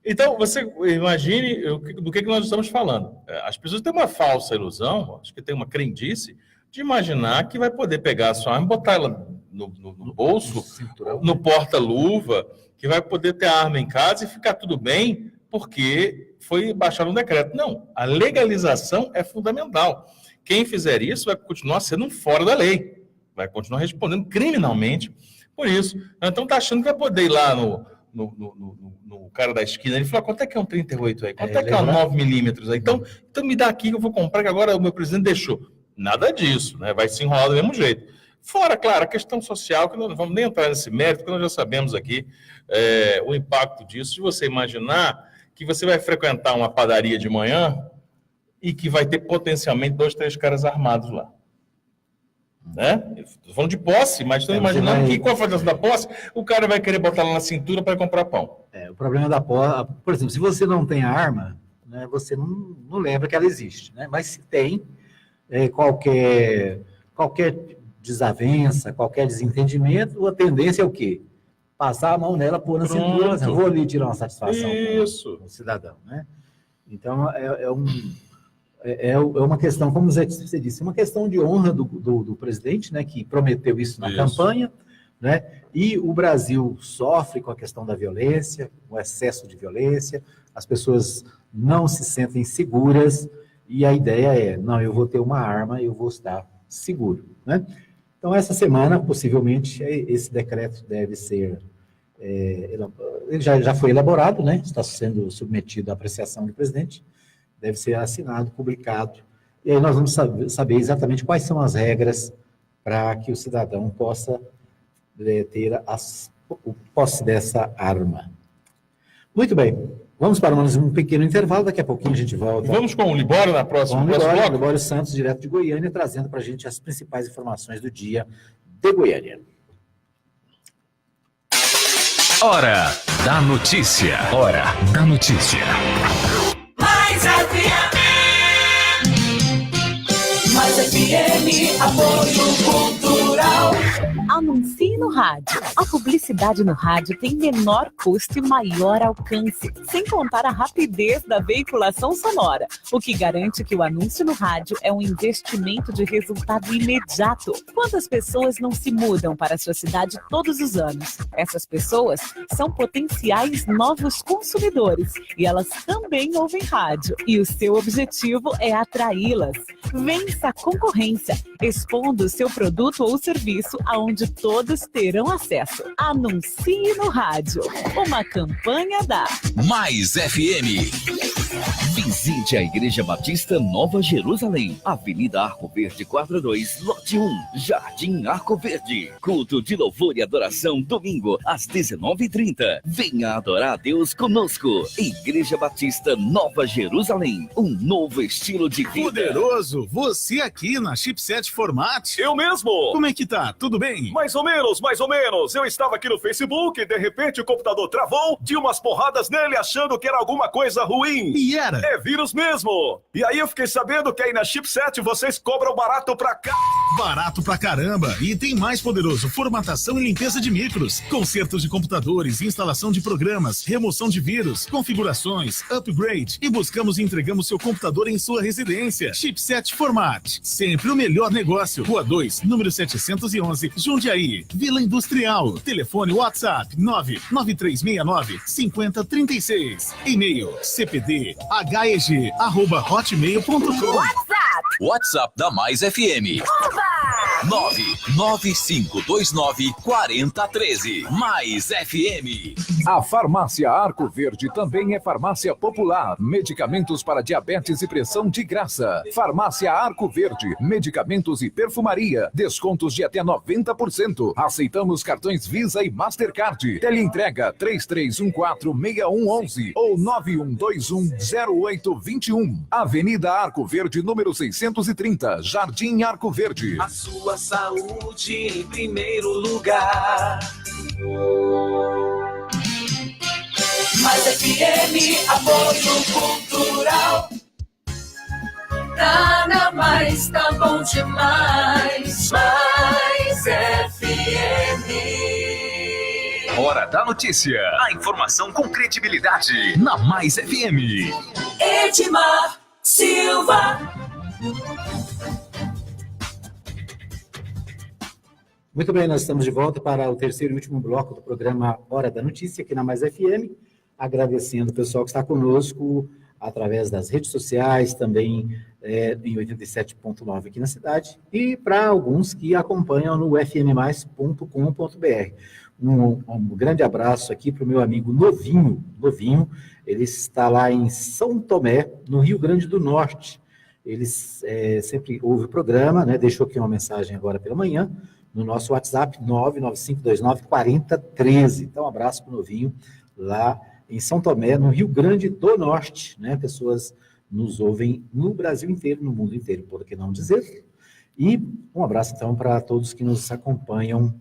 Então, você imagine do que nós estamos falando. As pessoas têm uma falsa ilusão, acho que tem uma crendice, de imaginar que vai poder pegar a sua arma e botar ela no bolso, no porta-luva, que vai poder ter a arma em casa e ficar tudo bem, porque foi baixado um decreto. Não, a legalização é fundamental. Quem fizer isso vai continuar sendo um fora da lei, vai continuar respondendo criminalmente por isso. Então está achando que vai poder ir lá no cara da esquina, ele falou, quanto é que é um 38 aí? Quanto é que é um 9mm aí? Então me dá aqui que eu vou comprar, que agora o meu presidente deixou. Nada disso, né? Vai se enrolar do mesmo jeito. Fora, claro, a questão social, que nós não vamos nem entrar nesse mérito, porque nós já sabemos aqui o impacto disso. Se você imaginar que você vai frequentar uma padaria de manhã e que vai ter potencialmente 2, 3 caras armados lá. Né? Estou falando de posse, mas estou imaginando que com a falta da posse, o cara vai querer botar lá na cintura para comprar pão. O problema da posse, por exemplo, se você não tem a arma, né, você não lembra que ela existe, né? Mas se tem qualquer desavença, qualquer desentendimento, a tendência é o quê? Passar a mão nela, pôr na cintura, assim, vou ali tirar uma satisfação com o cidadão, né? Então, é uma questão, como você disse, uma questão de honra do presidente, né, que prometeu isso na campanha, né, e o Brasil sofre com a questão da violência, o excesso de violência, as pessoas não se sentem seguras, e a ideia não, eu vou ter uma arma, eu vou estar seguro, né? Então, essa semana, possivelmente, esse decreto deve ser, ele já foi elaborado, né, está sendo submetido à apreciação do presidente, deve ser assinado, publicado, e aí nós vamos saber exatamente quais são as regras para que o cidadão possa ter o posse dessa arma. Muito bem, vamos para mais um pequeno intervalo, daqui a pouquinho a gente volta. Vamos com o Libório na próxima bloco? Libório Santos, direto de Goiânia, trazendo para a gente as principais informações do dia de Goiânia. Hora da notícia. Hora da notícia. Mais FM. Mais FM, apoio cultural. Anuncie no rádio. A publicidade no rádio tem menor custo e maior alcance, sem contar a rapidez da veiculação sonora, o que garante que o anúncio no rádio é um investimento de resultado imediato. Quantas pessoas não se mudam para a sua cidade todos os anos? Essas pessoas são potenciais novos consumidores e elas também ouvem rádio. E o seu objetivo é atraí-las. Vença a concorrência, expondo o seu produto ou serviço aonde todos terão acesso. Anuncie no rádio. Uma campanha da Mais FM. Visite a Igreja Batista Nova Jerusalém, Avenida Arco Verde 42, Lote 1, Jardim Arco Verde. Culto de louvor e adoração, domingo, às 19h30. Venha adorar a Deus conosco. Igreja Batista Nova Jerusalém, um novo estilo de vida. Poderoso, você aqui na Chipset Format. Eu mesmo. Como é que tá? Tudo bem? Mais ou menos, mais ou menos. Eu estava aqui no Facebook e de repente o computador travou, tinha umas porradas nele achando que era alguma coisa ruim. E era? É vírus mesmo. E aí eu fiquei sabendo que aí na Chipset vocês cobram barato pra cá. Barato pra caramba. E tem mais poderoso, formatação e limpeza de micros, consertos de computadores, instalação de programas, remoção de vírus, configurações, upgrade e buscamos e entregamos seu computador em sua residência. Chipset Format. Sempre o melhor negócio. Rua 2, número 711, Jundiaí, Vila Industrial. Telefone WhatsApp 99369-5036. E-mail cpdheg@hotmail.com. WhatsApp da Mais FM. 995294013. Mais FM. A Farmácia Arco Verde também é farmácia popular. Medicamentos para diabetes e pressão de graça. Farmácia Arco Verde. Medicamentos e perfumaria. Descontos de até 90%. Aceitamos cartões Visa e Mastercard. Teleentrega 3314-6111 ou 9121-0821. Avenida Arco Verde, número 630, Jardim Arco Verde. A sua saúde em primeiro lugar. Mais FM, apoio cultural. Tá na Mais, tá bom demais. Mais FM. Hora da notícia. A informação com credibilidade na Mais FM. Edmar Silva. Muito bem, nós estamos de volta para o terceiro e último bloco do programa Hora da Notícia, aqui na Mais FM, agradecendo o pessoal que está conosco através das redes sociais, também em 87.9 aqui na cidade, e para alguns que acompanham no fmmais.com.br. Um grande abraço aqui para o meu amigo Novinho, ele está lá em São Tomé, no Rio Grande do Norte. Ele sempre ouve o programa, né? Deixou aqui uma mensagem agora pela manhã, no nosso WhatsApp, 995294013. Então, um abraço para o Novinho, lá em São Tomé, no Rio Grande do Norte, né? Pessoas nos ouvem no Brasil inteiro, no mundo inteiro, por que não dizer? E um abraço, então, para todos que nos acompanham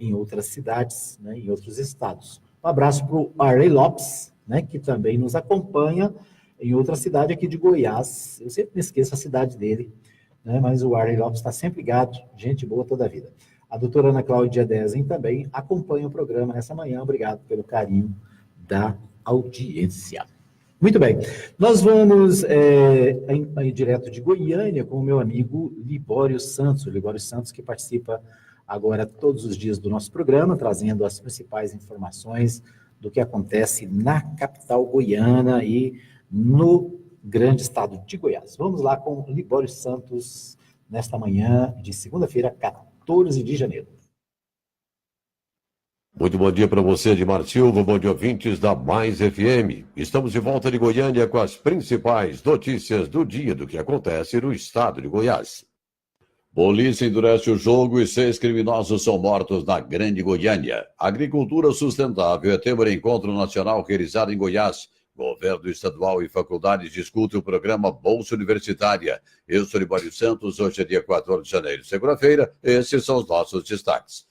em outras cidades, né? Em outros estados. Um abraço para o Arley Lopes, né? Que também nos acompanha em outra cidade aqui de Goiás. Eu sempre me esqueço a cidade dele, né? Mas o Arley Lopes está sempre ligado, gente boa toda a vida. A doutora Ana Cláudia Dezen também acompanha o programa nessa manhã. Obrigado pelo carinho da audiência. Muito bem, nós vamos direto de Goiânia com o meu amigo Libório Santos. O Libório Santos que participa agora todos os dias do nosso programa, trazendo as principais informações do que acontece na capital goiana e no grande estado de Goiás. Vamos lá com o Libório Santos nesta manhã de segunda-feira, 14 de janeiro. Muito bom dia para você, Edmar Silva, bom dia, ouvintes da Mais FM. Estamos de volta de Goiânia com as principais notícias do dia do que acontece no estado de Goiás. Polícia endurece o jogo e 6 criminosos são mortos na Grande Goiânia. Agricultura sustentável é tema do encontro nacional realizado em Goiás. Governo estadual e faculdades discutem o programa Bolsa Universitária. Eu sou Libório Santos, hoje é dia 14 de janeiro, segunda-feira. Esses são os nossos destaques.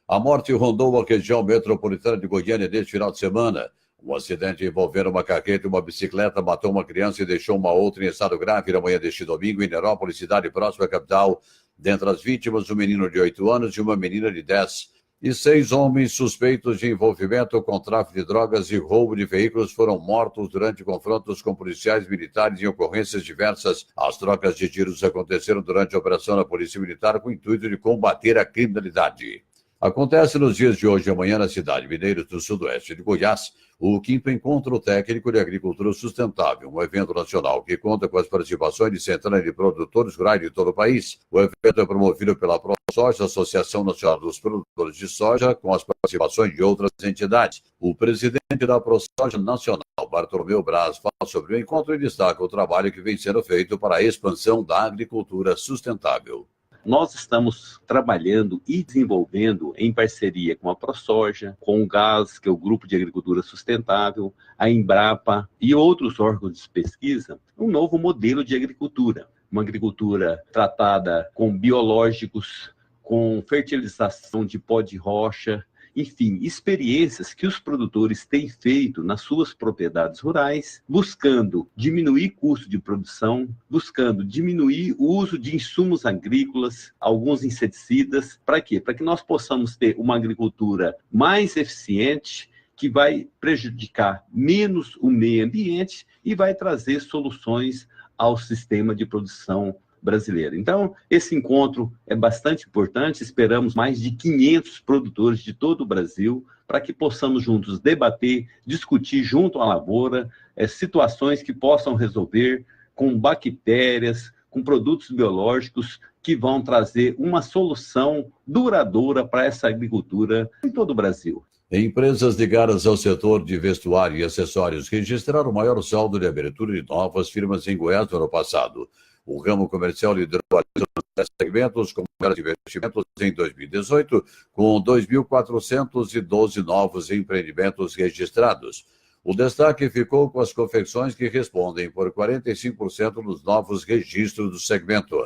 A morte rondou a região metropolitana de Goiânia neste final de semana. Um acidente envolvendo uma carreta e uma bicicleta matou uma criança e deixou uma outra em estado grave na manhã deste domingo em Nerópolis, cidade próxima à capital. Dentre as vítimas, um menino de 8 anos e uma menina de 10. E 6 homens suspeitos de envolvimento com tráfico de drogas e roubo de veículos foram mortos durante confrontos com policiais militares em ocorrências diversas. As trocas de tiros aconteceram durante a operação da Polícia Militar com o intuito de combater a criminalidade. Acontece nos dias de hoje e amanhã na cidade Mineiros do Sudoeste de Goiás o 5º Encontro Técnico de Agricultura Sustentável, um evento nacional que conta com as participações de centenas de produtores rurais de todo o país. O evento é promovido pela ProSoja, Associação Nacional dos Produtores de Soja, com as participações de outras entidades. O presidente da ProSoja Nacional, Bartolomeu Braz, fala sobre o encontro e destaca o trabalho que vem sendo feito para a expansão da agricultura sustentável. Nós estamos trabalhando e desenvolvendo em parceria com a ProSoja, com o GAS, que é o Grupo de Agricultura Sustentável, a Embrapa e outros órgãos de pesquisa, um novo modelo de agricultura. Uma agricultura tratada com biológicos, com fertilização de pó de rocha, enfim, experiências que os produtores têm feito nas suas propriedades rurais, buscando diminuir custo de produção, buscando diminuir o uso de insumos agrícolas, alguns inseticidas. Para quê? Para que nós possamos ter uma agricultura mais eficiente, que vai prejudicar menos o meio ambiente e vai trazer soluções ao sistema de produção brasileira. Então, esse encontro é bastante importante, esperamos mais de 500 produtores de todo o Brasil, para que possamos juntos debater, discutir junto à lavoura, situações que possam resolver com bactérias, com produtos biológicos que vão trazer uma solução duradoura para essa agricultura em todo o Brasil. Empresas ligadas ao setor de vestuário e acessórios registraram o maior saldo de abertura de novas firmas em Goiás no ano passado. O ramo comercial liderou a lista dos segmentos com maiores investimentos em 2018, com 2.412 novos empreendimentos registrados. O destaque ficou com as confecções que respondem por 45% dos novos registros do segmento.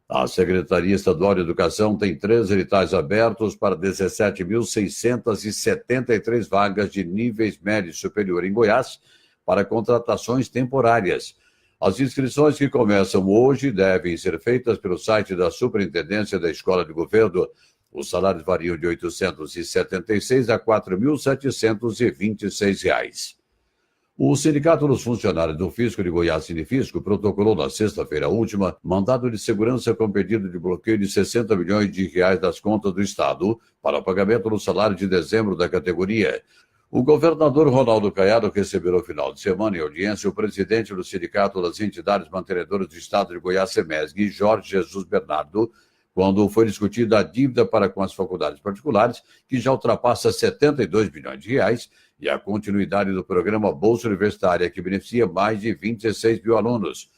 A Secretaria Estadual de Educação tem 13 editais abertos para 17.673 vagas de níveis médio e superior em Goiás para contratações temporárias. As inscrições que começam hoje devem ser feitas pelo site da Superintendência da Escola de Governo. Os salários variam de R$ 876 a R$ 4.726. O Sindicato dos Funcionários do Fisco de Goiás, Sinifisco, protocolou na sexta-feira última mandado de segurança com pedido de bloqueio de R$ 60 milhões das contas do Estado para o pagamento do salário de dezembro da categoria. O governador Ronaldo Caiado recebeu no final de semana em audiência o presidente do Sindicato das Entidades Mantenedoras do Estado de Goiás, SEMESG, Jorge Jesus Bernardo, quando foi discutida a dívida para com as faculdades particulares, que já ultrapassa 72 bilhões de reais, e a continuidade do programa Bolsa Universitária, que beneficia mais de 26 mil alunos.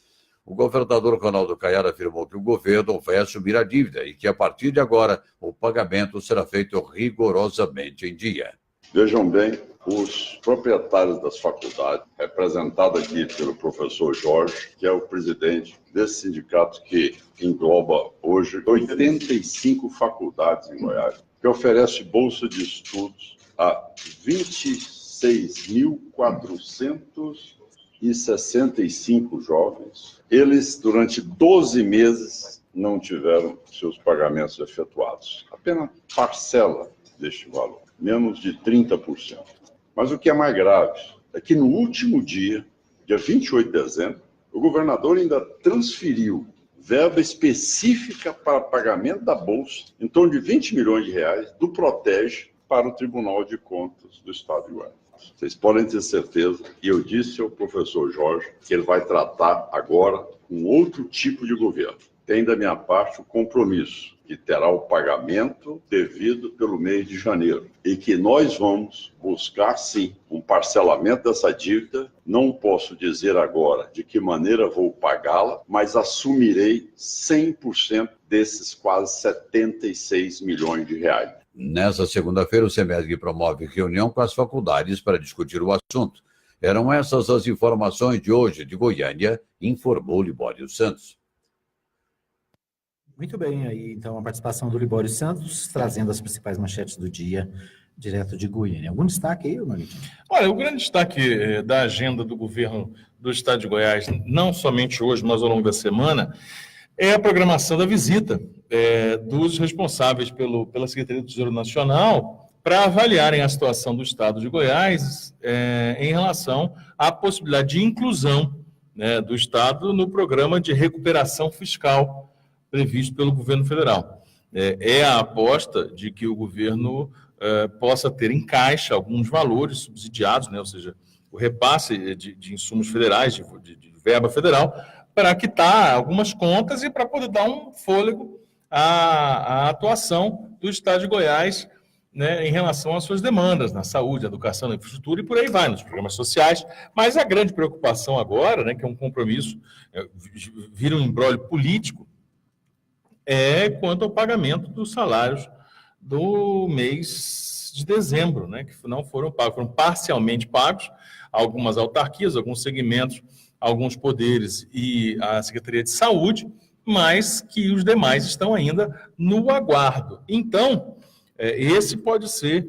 O governador Ronaldo Caiado afirmou que o governo vai assumir a dívida e que, a partir de agora, o pagamento será feito rigorosamente em dia. Vejam bem, os proprietários das faculdades, representados aqui pelo professor Jorge, que é o presidente desse sindicato que engloba hoje 85 faculdades em Goiás, que oferece bolsa de estudos a 26.465 jovens. Eles, durante 12 meses, não tiveram seus pagamentos efetuados. Apenas parcela deste valor, menos de 30%. Mas o que é mais grave é que no último dia 28 de dezembro, o governador ainda transferiu verba específica para pagamento da bolsa, em torno de 20 milhões de reais, do Protege para o Tribunal de Contas do Estado de Goiás. Vocês podem ter certeza, e eu disse ao professor Jorge, que ele vai tratar agora com outro tipo de governo. Tem da minha parte o compromisso que terá o pagamento devido pelo mês de janeiro e que nós vamos buscar, sim, um parcelamento dessa dívida. Não posso dizer agora de que maneira vou pagá-la, mas assumirei 100% desses quase 76 milhões de reais. Nessa segunda-feira, o SEMESG promove reunião com as faculdades para discutir o assunto. Eram essas as informações de hoje de Goiânia, informou Libório Santos. Muito bem, aí então a participação do Libório Santos, trazendo as principais manchetes do dia, direto de Goiânia. Algum destaque aí, Marito? Olha, o grande destaque da agenda do governo do estado de Goiás, não somente hoje, mas ao longo da semana, é a programação da visita dos responsáveis pela Secretaria do Tesouro Nacional para avaliarem a situação do estado de Goiás em relação à possibilidade de inclusão, né, do estado no programa de recuperação fiscal previsto pelo governo federal. É a aposta de que o governo possa ter em caixa alguns valores subsidiados, né, ou seja, o repasse de insumos federais, de verba federal, para quitar algumas contas e para poder dar um fôlego à atuação do estado de Goiás, né, em relação às suas demandas na saúde, na educação, na infraestrutura e por aí vai, nos programas sociais. Mas a grande preocupação agora, né, que é um compromisso, vira um imbróglio político, é quanto ao pagamento dos salários do mês de dezembro, né, que não foram pagos, foram parcialmente pagos, algumas autarquias, alguns segmentos, alguns poderes e a Secretaria de Saúde, mas que os demais estão ainda no aguardo. Então, essa pode ser,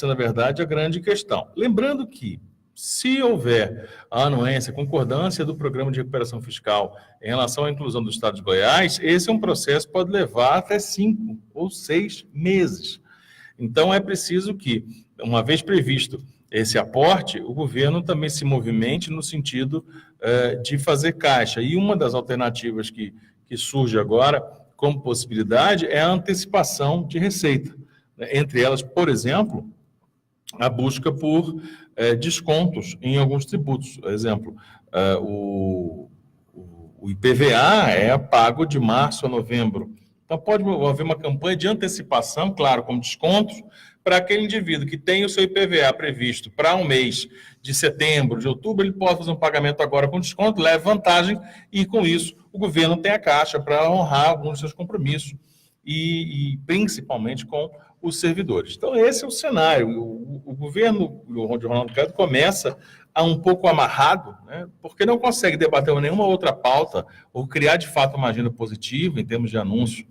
na verdade, a grande questão. Lembrando que, se houver a anuência, a concordância do programa de recuperação fiscal em relação à inclusão do estado de Goiás, esse é um processo que pode levar até 5 ou 6 meses. Então, é preciso que, uma vez previsto esse aporte, o governo também se movimente no sentido de fazer caixa. E uma das alternativas que surge agora como possibilidade é a antecipação de receita. Entre elas, por exemplo, a busca por descontos em alguns tributos. Por exemplo, o IPVA é pago de março a novembro. Então, pode haver uma campanha de antecipação, claro, com descontos, para aquele indivíduo que tem o seu IPVA previsto para um mês de setembro, de outubro, ele pode fazer um pagamento agora com desconto, leva vantagem, e com isso o governo tem a caixa para honrar alguns dos seus compromissos, e principalmente com os servidores. Então, esse é o cenário. O governo de Ronaldo Caiado começa um pouco amarrado, né, porque não consegue debater nenhuma outra pauta ou criar, de fato, uma agenda positiva em termos de anúncio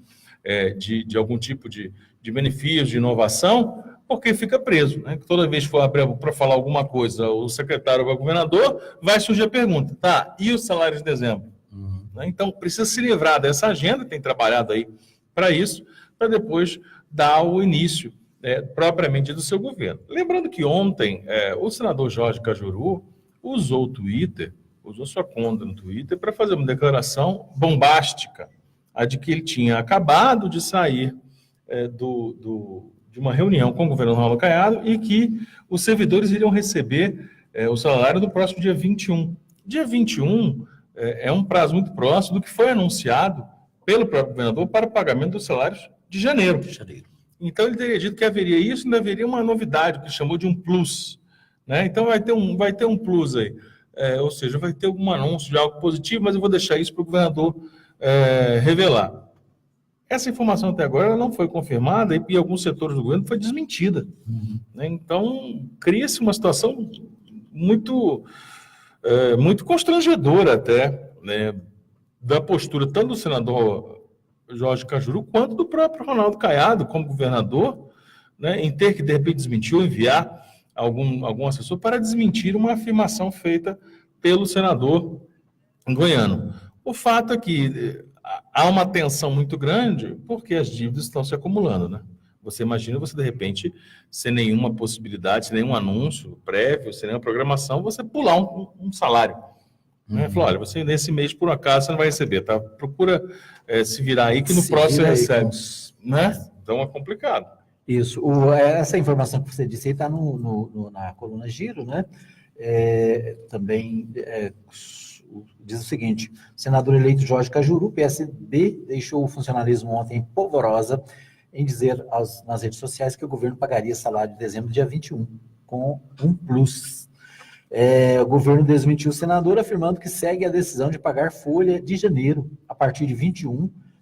de algum tipo de benefício, de inovação, porque fica preso. Né? Toda vez que for para falar alguma coisa, o secretário ou o governador, vai surgir a pergunta, tá, e os salários de dezembro? Né? Então, precisa se livrar dessa agenda, tem trabalhado aí para isso, para depois dar o início propriamente do seu governo. Lembrando que ontem o senador Jorge Cajuru usou o Twitter, usou sua conta no Twitter para fazer uma declaração bombástica, a de que ele tinha acabado de sair de uma reunião com o governo Ronaldo Caiado e que os servidores iriam receber o salário do próximo dia 21. Dia 21 é um prazo muito próximo do que foi anunciado pelo próprio governador para o pagamento dos salários de janeiro. Então, ele teria dito que haveria isso, ainda haveria uma novidade, que chamou de um plus. Né? Então, vai ter um plus aí. Ou seja, vai ter algum anúncio de algo positivo, mas eu vou deixar isso para o governador revelar. Essa informação até agora ela não foi confirmada e alguns setores do governo foi desmentida. Né? Então, cria-se uma situação muito constrangedora até, né, da postura tanto do senador Jorge Cajuru quanto do próprio Ronaldo Caiado como governador, né, em ter que, de repente, desmentir ou enviar algum assessor para desmentir uma afirmação feita pelo senador goiano. O fato é que há uma tensão muito grande porque as dívidas estão se acumulando, né? Você imagina você, de repente, sem nenhuma possibilidade, sem nenhum anúncio prévio, sem nenhuma programação, você pular um salário. Né? Falar, olha, você nesse mês, por acaso, você não vai receber, tá? Procura se virar aí que no próximo você recebe. Né? Então é complicado. Isso. Essa informação que você disse aí está na coluna Giro, né? Também diz o seguinte: senador eleito Jorge Cajuru, PSB, deixou o funcionalismo ontem em polvorosa em dizer nas redes sociais que o governo pagaria salário de dezembro, dia 21, com um plus. O governo desmentiu o senador, afirmando que segue a decisão de pagar folha de janeiro, a partir de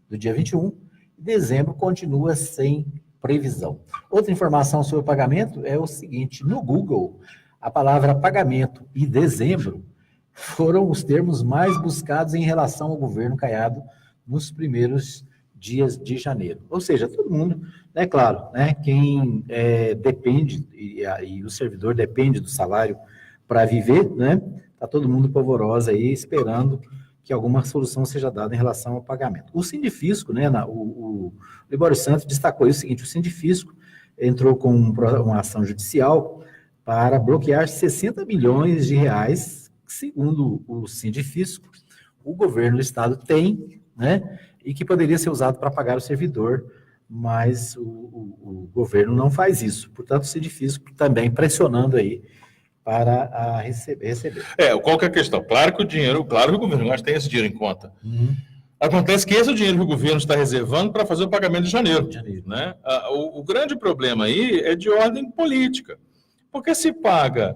do dia 21, e dezembro continua sem previsão. Outra informação sobre o pagamento é o seguinte: no Google, a palavra pagamento e dezembro foram os termos mais buscados em relação ao governo Caiado nos primeiros dias de janeiro. Ou seja, todo mundo, é claro, né, quem depende, e o servidor depende do salário para viver, né, está todo mundo polvorosa aí, esperando que alguma solução seja dada em relação ao pagamento. O Sindifisco, né, o Libório Santos destacou o seguinte: o Sindifisco entrou com uma ação judicial para bloquear 60 milhões de reais, segundo o Sindifisco, o governo do estado tem, né, e que poderia ser usado para pagar o servidor, mas o governo não faz isso. Portanto, o Sindifisco também pressionando aí para receber. Qual que é a questão? Claro que o governo gasta, tem esse dinheiro em conta. Acontece que esse é o dinheiro que o governo está reservando para fazer o pagamento de janeiro. Né? O grande problema aí é de ordem política. Porque se paga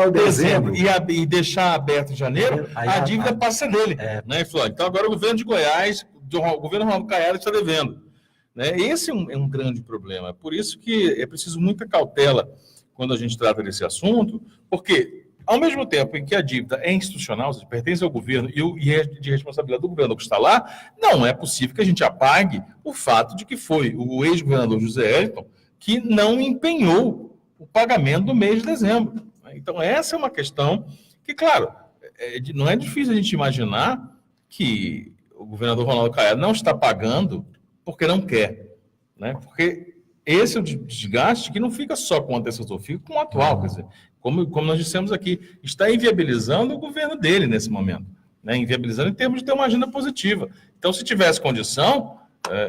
o dezembro e deixar aberto em janeiro, a dívida passa dele. Né, Flávio? Então agora o governo de Goiás, o governo Ronaldo Caiado está devendo. Né? Esse é um grande problema. Por isso que é preciso muita cautela quando a gente trata desse assunto, porque ao mesmo tempo em que a dívida é institucional, ou seja, pertence ao governo e é de responsabilidade do governo que está lá, não é possível que a gente apague o fato de que foi o ex-governador José Elton que não empenhou o pagamento do mês de dezembro. Então, essa é uma questão que, claro, não é difícil a gente imaginar que o governador Ronaldo Caiado não está pagando porque não quer, né? Porque esse é o desgaste que não fica só com o antecessor, fica com o atual, quer dizer, como nós dissemos aqui, está inviabilizando o governo dele nesse momento, né? Inviabilizando em termos de ter uma agenda positiva. Então, se tivesse condição,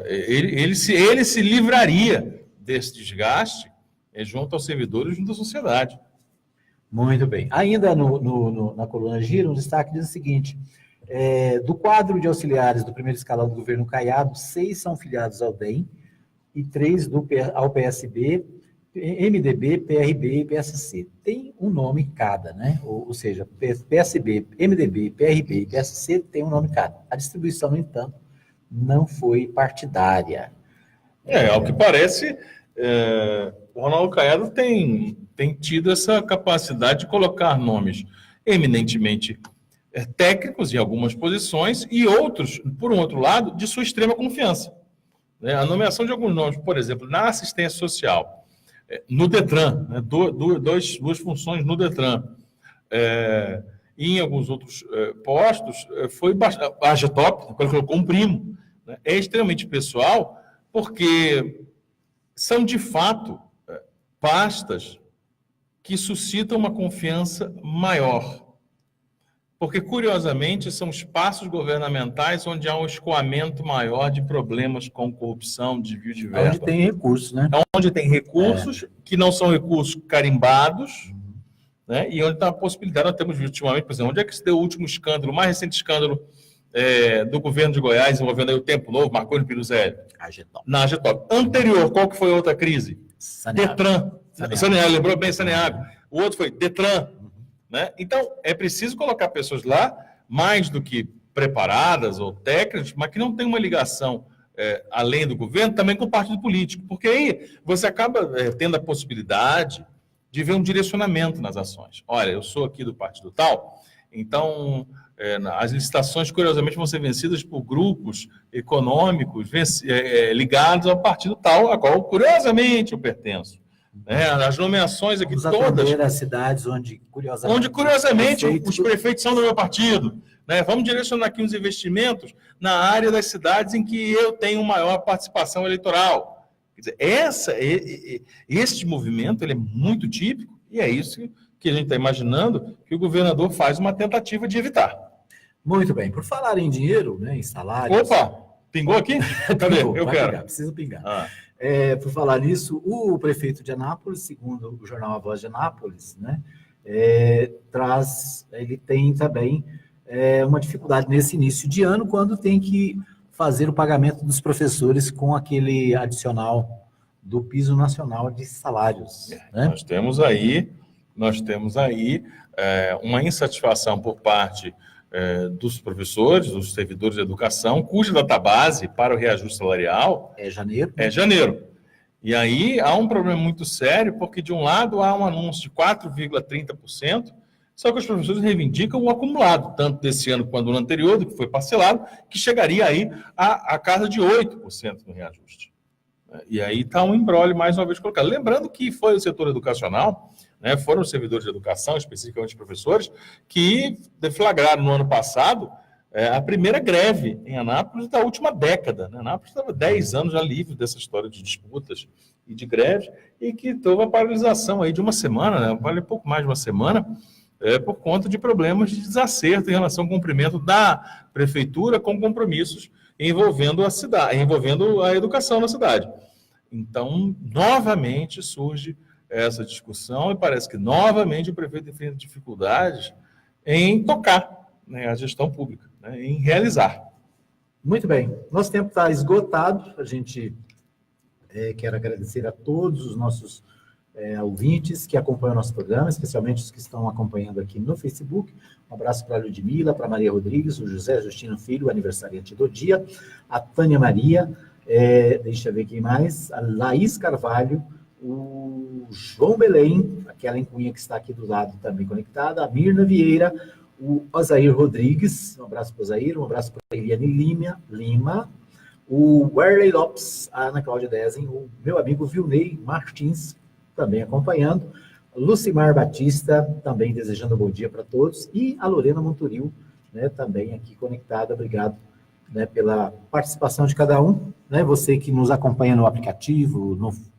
ele se livraria desse desgaste junto aos servidores, junto à sociedade. Muito bem. Ainda na coluna Giro, um destaque diz o seguinte: do quadro de auxiliares do primeiro escalão do governo Caiado, 6 são filiados ao DEM e 3 ao PSB, MDB, PRB e PSC. Tem um nome cada, né? Ou seja, PSB, MDB, PRB e PSC tem um nome cada. A distribuição, no entanto, não foi partidária. Ao que parece, o Ronaldo Caiado tem tido essa capacidade de colocar nomes eminentemente técnicos em algumas posições e outros, por um outro lado, de sua extrema confiança. A nomeação de alguns nomes, por exemplo, na assistência social, no Detran, né, duas funções no Detran, e em alguns outros postos, foi a AGTOP, colocou um primo. Né, é extremamente pessoal, porque são, de fato, pastas que suscitam uma confiança maior. Porque, curiosamente, são espaços governamentais onde há um escoamento maior de problemas com corrupção, desvio de verba. Onde tem recursos, né? Onde tem recursos que não são recursos carimbados, né? E onde está a possibilidade, nós temos visto ultimamente, por exemplo, onde é que se deu o último escândalo, o mais recente escândalo do governo de Goiás, envolvendo aí o Tempo Novo, Marconi Piruzelli? Na AGTOP. Anterior, qual que foi a outra crise? Detran. Saneago, lembrou bem, Saneago. O outro foi Detran. Né? Então, é preciso colocar pessoas lá, mais do que preparadas ou técnicas, mas que não tem uma ligação, além do governo, também com o partido político. Porque aí você acaba tendo a possibilidade de ver um direcionamento nas ações. Olha, eu sou aqui do partido tal, então as licitações, curiosamente, vão ser vencidas por grupos econômicos ligados ao partido tal, a qual, curiosamente, eu pertenço. As nomeações aqui todas... as cidades onde, curiosamente, os prefeitos são do meu partido. Né? Vamos direcionar aqui uns investimentos na área das cidades em que eu tenho maior participação eleitoral. Quer dizer, este movimento ele é muito típico e é isso que a gente está imaginando que o governador faz uma tentativa de evitar. Muito bem. Por falar em dinheiro, né, em salários... Opa! Pingou aqui? Cadê? Pingou, eu quero. Pingar, precisa pingar. Por falar nisso, o prefeito de Anápolis, segundo o jornal A Voz de Anápolis, né, ele tem também uma dificuldade nesse início de ano, quando tem que fazer o pagamento dos professores com aquele adicional do piso nacional de salários. Né? Nós temos aí uma insatisfação por parte dos professores, dos servidores de educação, cuja database para o reajuste salarial é janeiro. É janeiro. E aí há um problema muito sério, porque de um lado há um anúncio de 4,30%, Só que os professores reivindicam o acumulado, tanto desse ano quanto do ano anterior, do que foi parcelado, que chegaria aí a casa de 8% no reajuste. E aí está um imbróglio mais uma vez colocado. Lembrando que foi o setor educacional, né, foram os servidores de educação, especificamente os professores, que deflagraram no ano passado a primeira greve em Anápolis da última década. Né? Anápolis estava 10 anos já livre dessa história de disputas e de greves, e que teve a paralisação aí de uma semana, né, vale pouco mais de uma semana, por conta de problemas de desacerto em relação ao cumprimento da prefeitura com compromissos envolvendo a cidade, envolvendo a educação na cidade. Então, novamente surge essa discussão e parece que novamente o prefeito enfrenta dificuldades em tocar, né, a gestão pública, né, em realizar. Muito bem. Nosso tempo está esgotado. A gente quer agradecer a todos os nossos ouvintes que acompanham o nosso programa, especialmente os que estão acompanhando aqui no Facebook. Um abraço para a Ludmila, para a Maria Rodrigues, o José Justino Filho, o aniversariante do dia, a Tânia Maria, deixa eu ver quem mais, a Laís Carvalho, o João Belém, aquela encunha que está aqui do lado também conectada, a Mirna Vieira, o Osair Rodrigues, um abraço para o Osair, um abraço para a Eliane Lima, o Werley Lopes, a Ana Cláudia Dezen, o meu amigo Vilney Martins, também acompanhando, Lucimar Batista, também desejando um bom dia para todos, e a Lorena Monturil, né, também aqui conectada. Obrigado, né, pela participação de cada um, né, você que nos acompanha no aplicativo, nos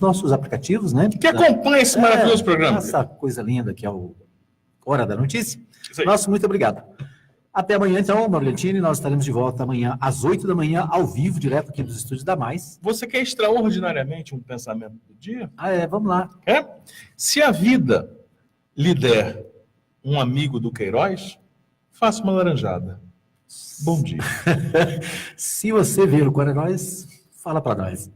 nossos aplicativos, né? Que acompanha esse maravilhoso programa. Essa coisa linda que é o Hora da Notícia. Nosso muito obrigado. Até amanhã, então, Morgantini, nós estaremos de volta amanhã às 8 da manhã, ao vivo, direto aqui dos estúdios da Mais. Você quer extraordinariamente um pensamento do dia? Vamos lá. Se a vida lhe der um amigo do Queiroz, faça uma laranjada. Bom dia. Se você vir o Queiroz, fala para nós.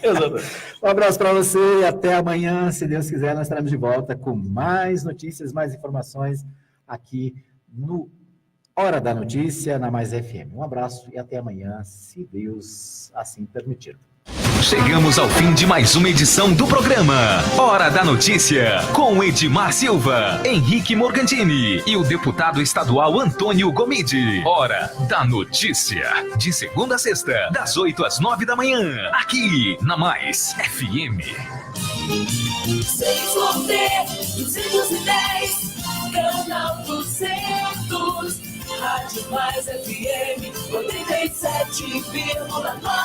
Exatamente. Um abraço para você e até amanhã. Se Deus quiser, nós estaremos de volta com mais notícias, mais informações aqui no Hora da Notícia, na Mais FM. Um abraço e até amanhã, se Deus assim permitir. Chegamos ao fim de mais uma edição do programa Hora da Notícia, com Edmar Silva, Henrique Morgantini e o deputado estadual Antônio Gomide. Hora da Notícia, de segunda a sexta, das 8 às 9 da manhã, aqui na Mais FM. 6 Canal 200, Rádio Mais FM 87,9.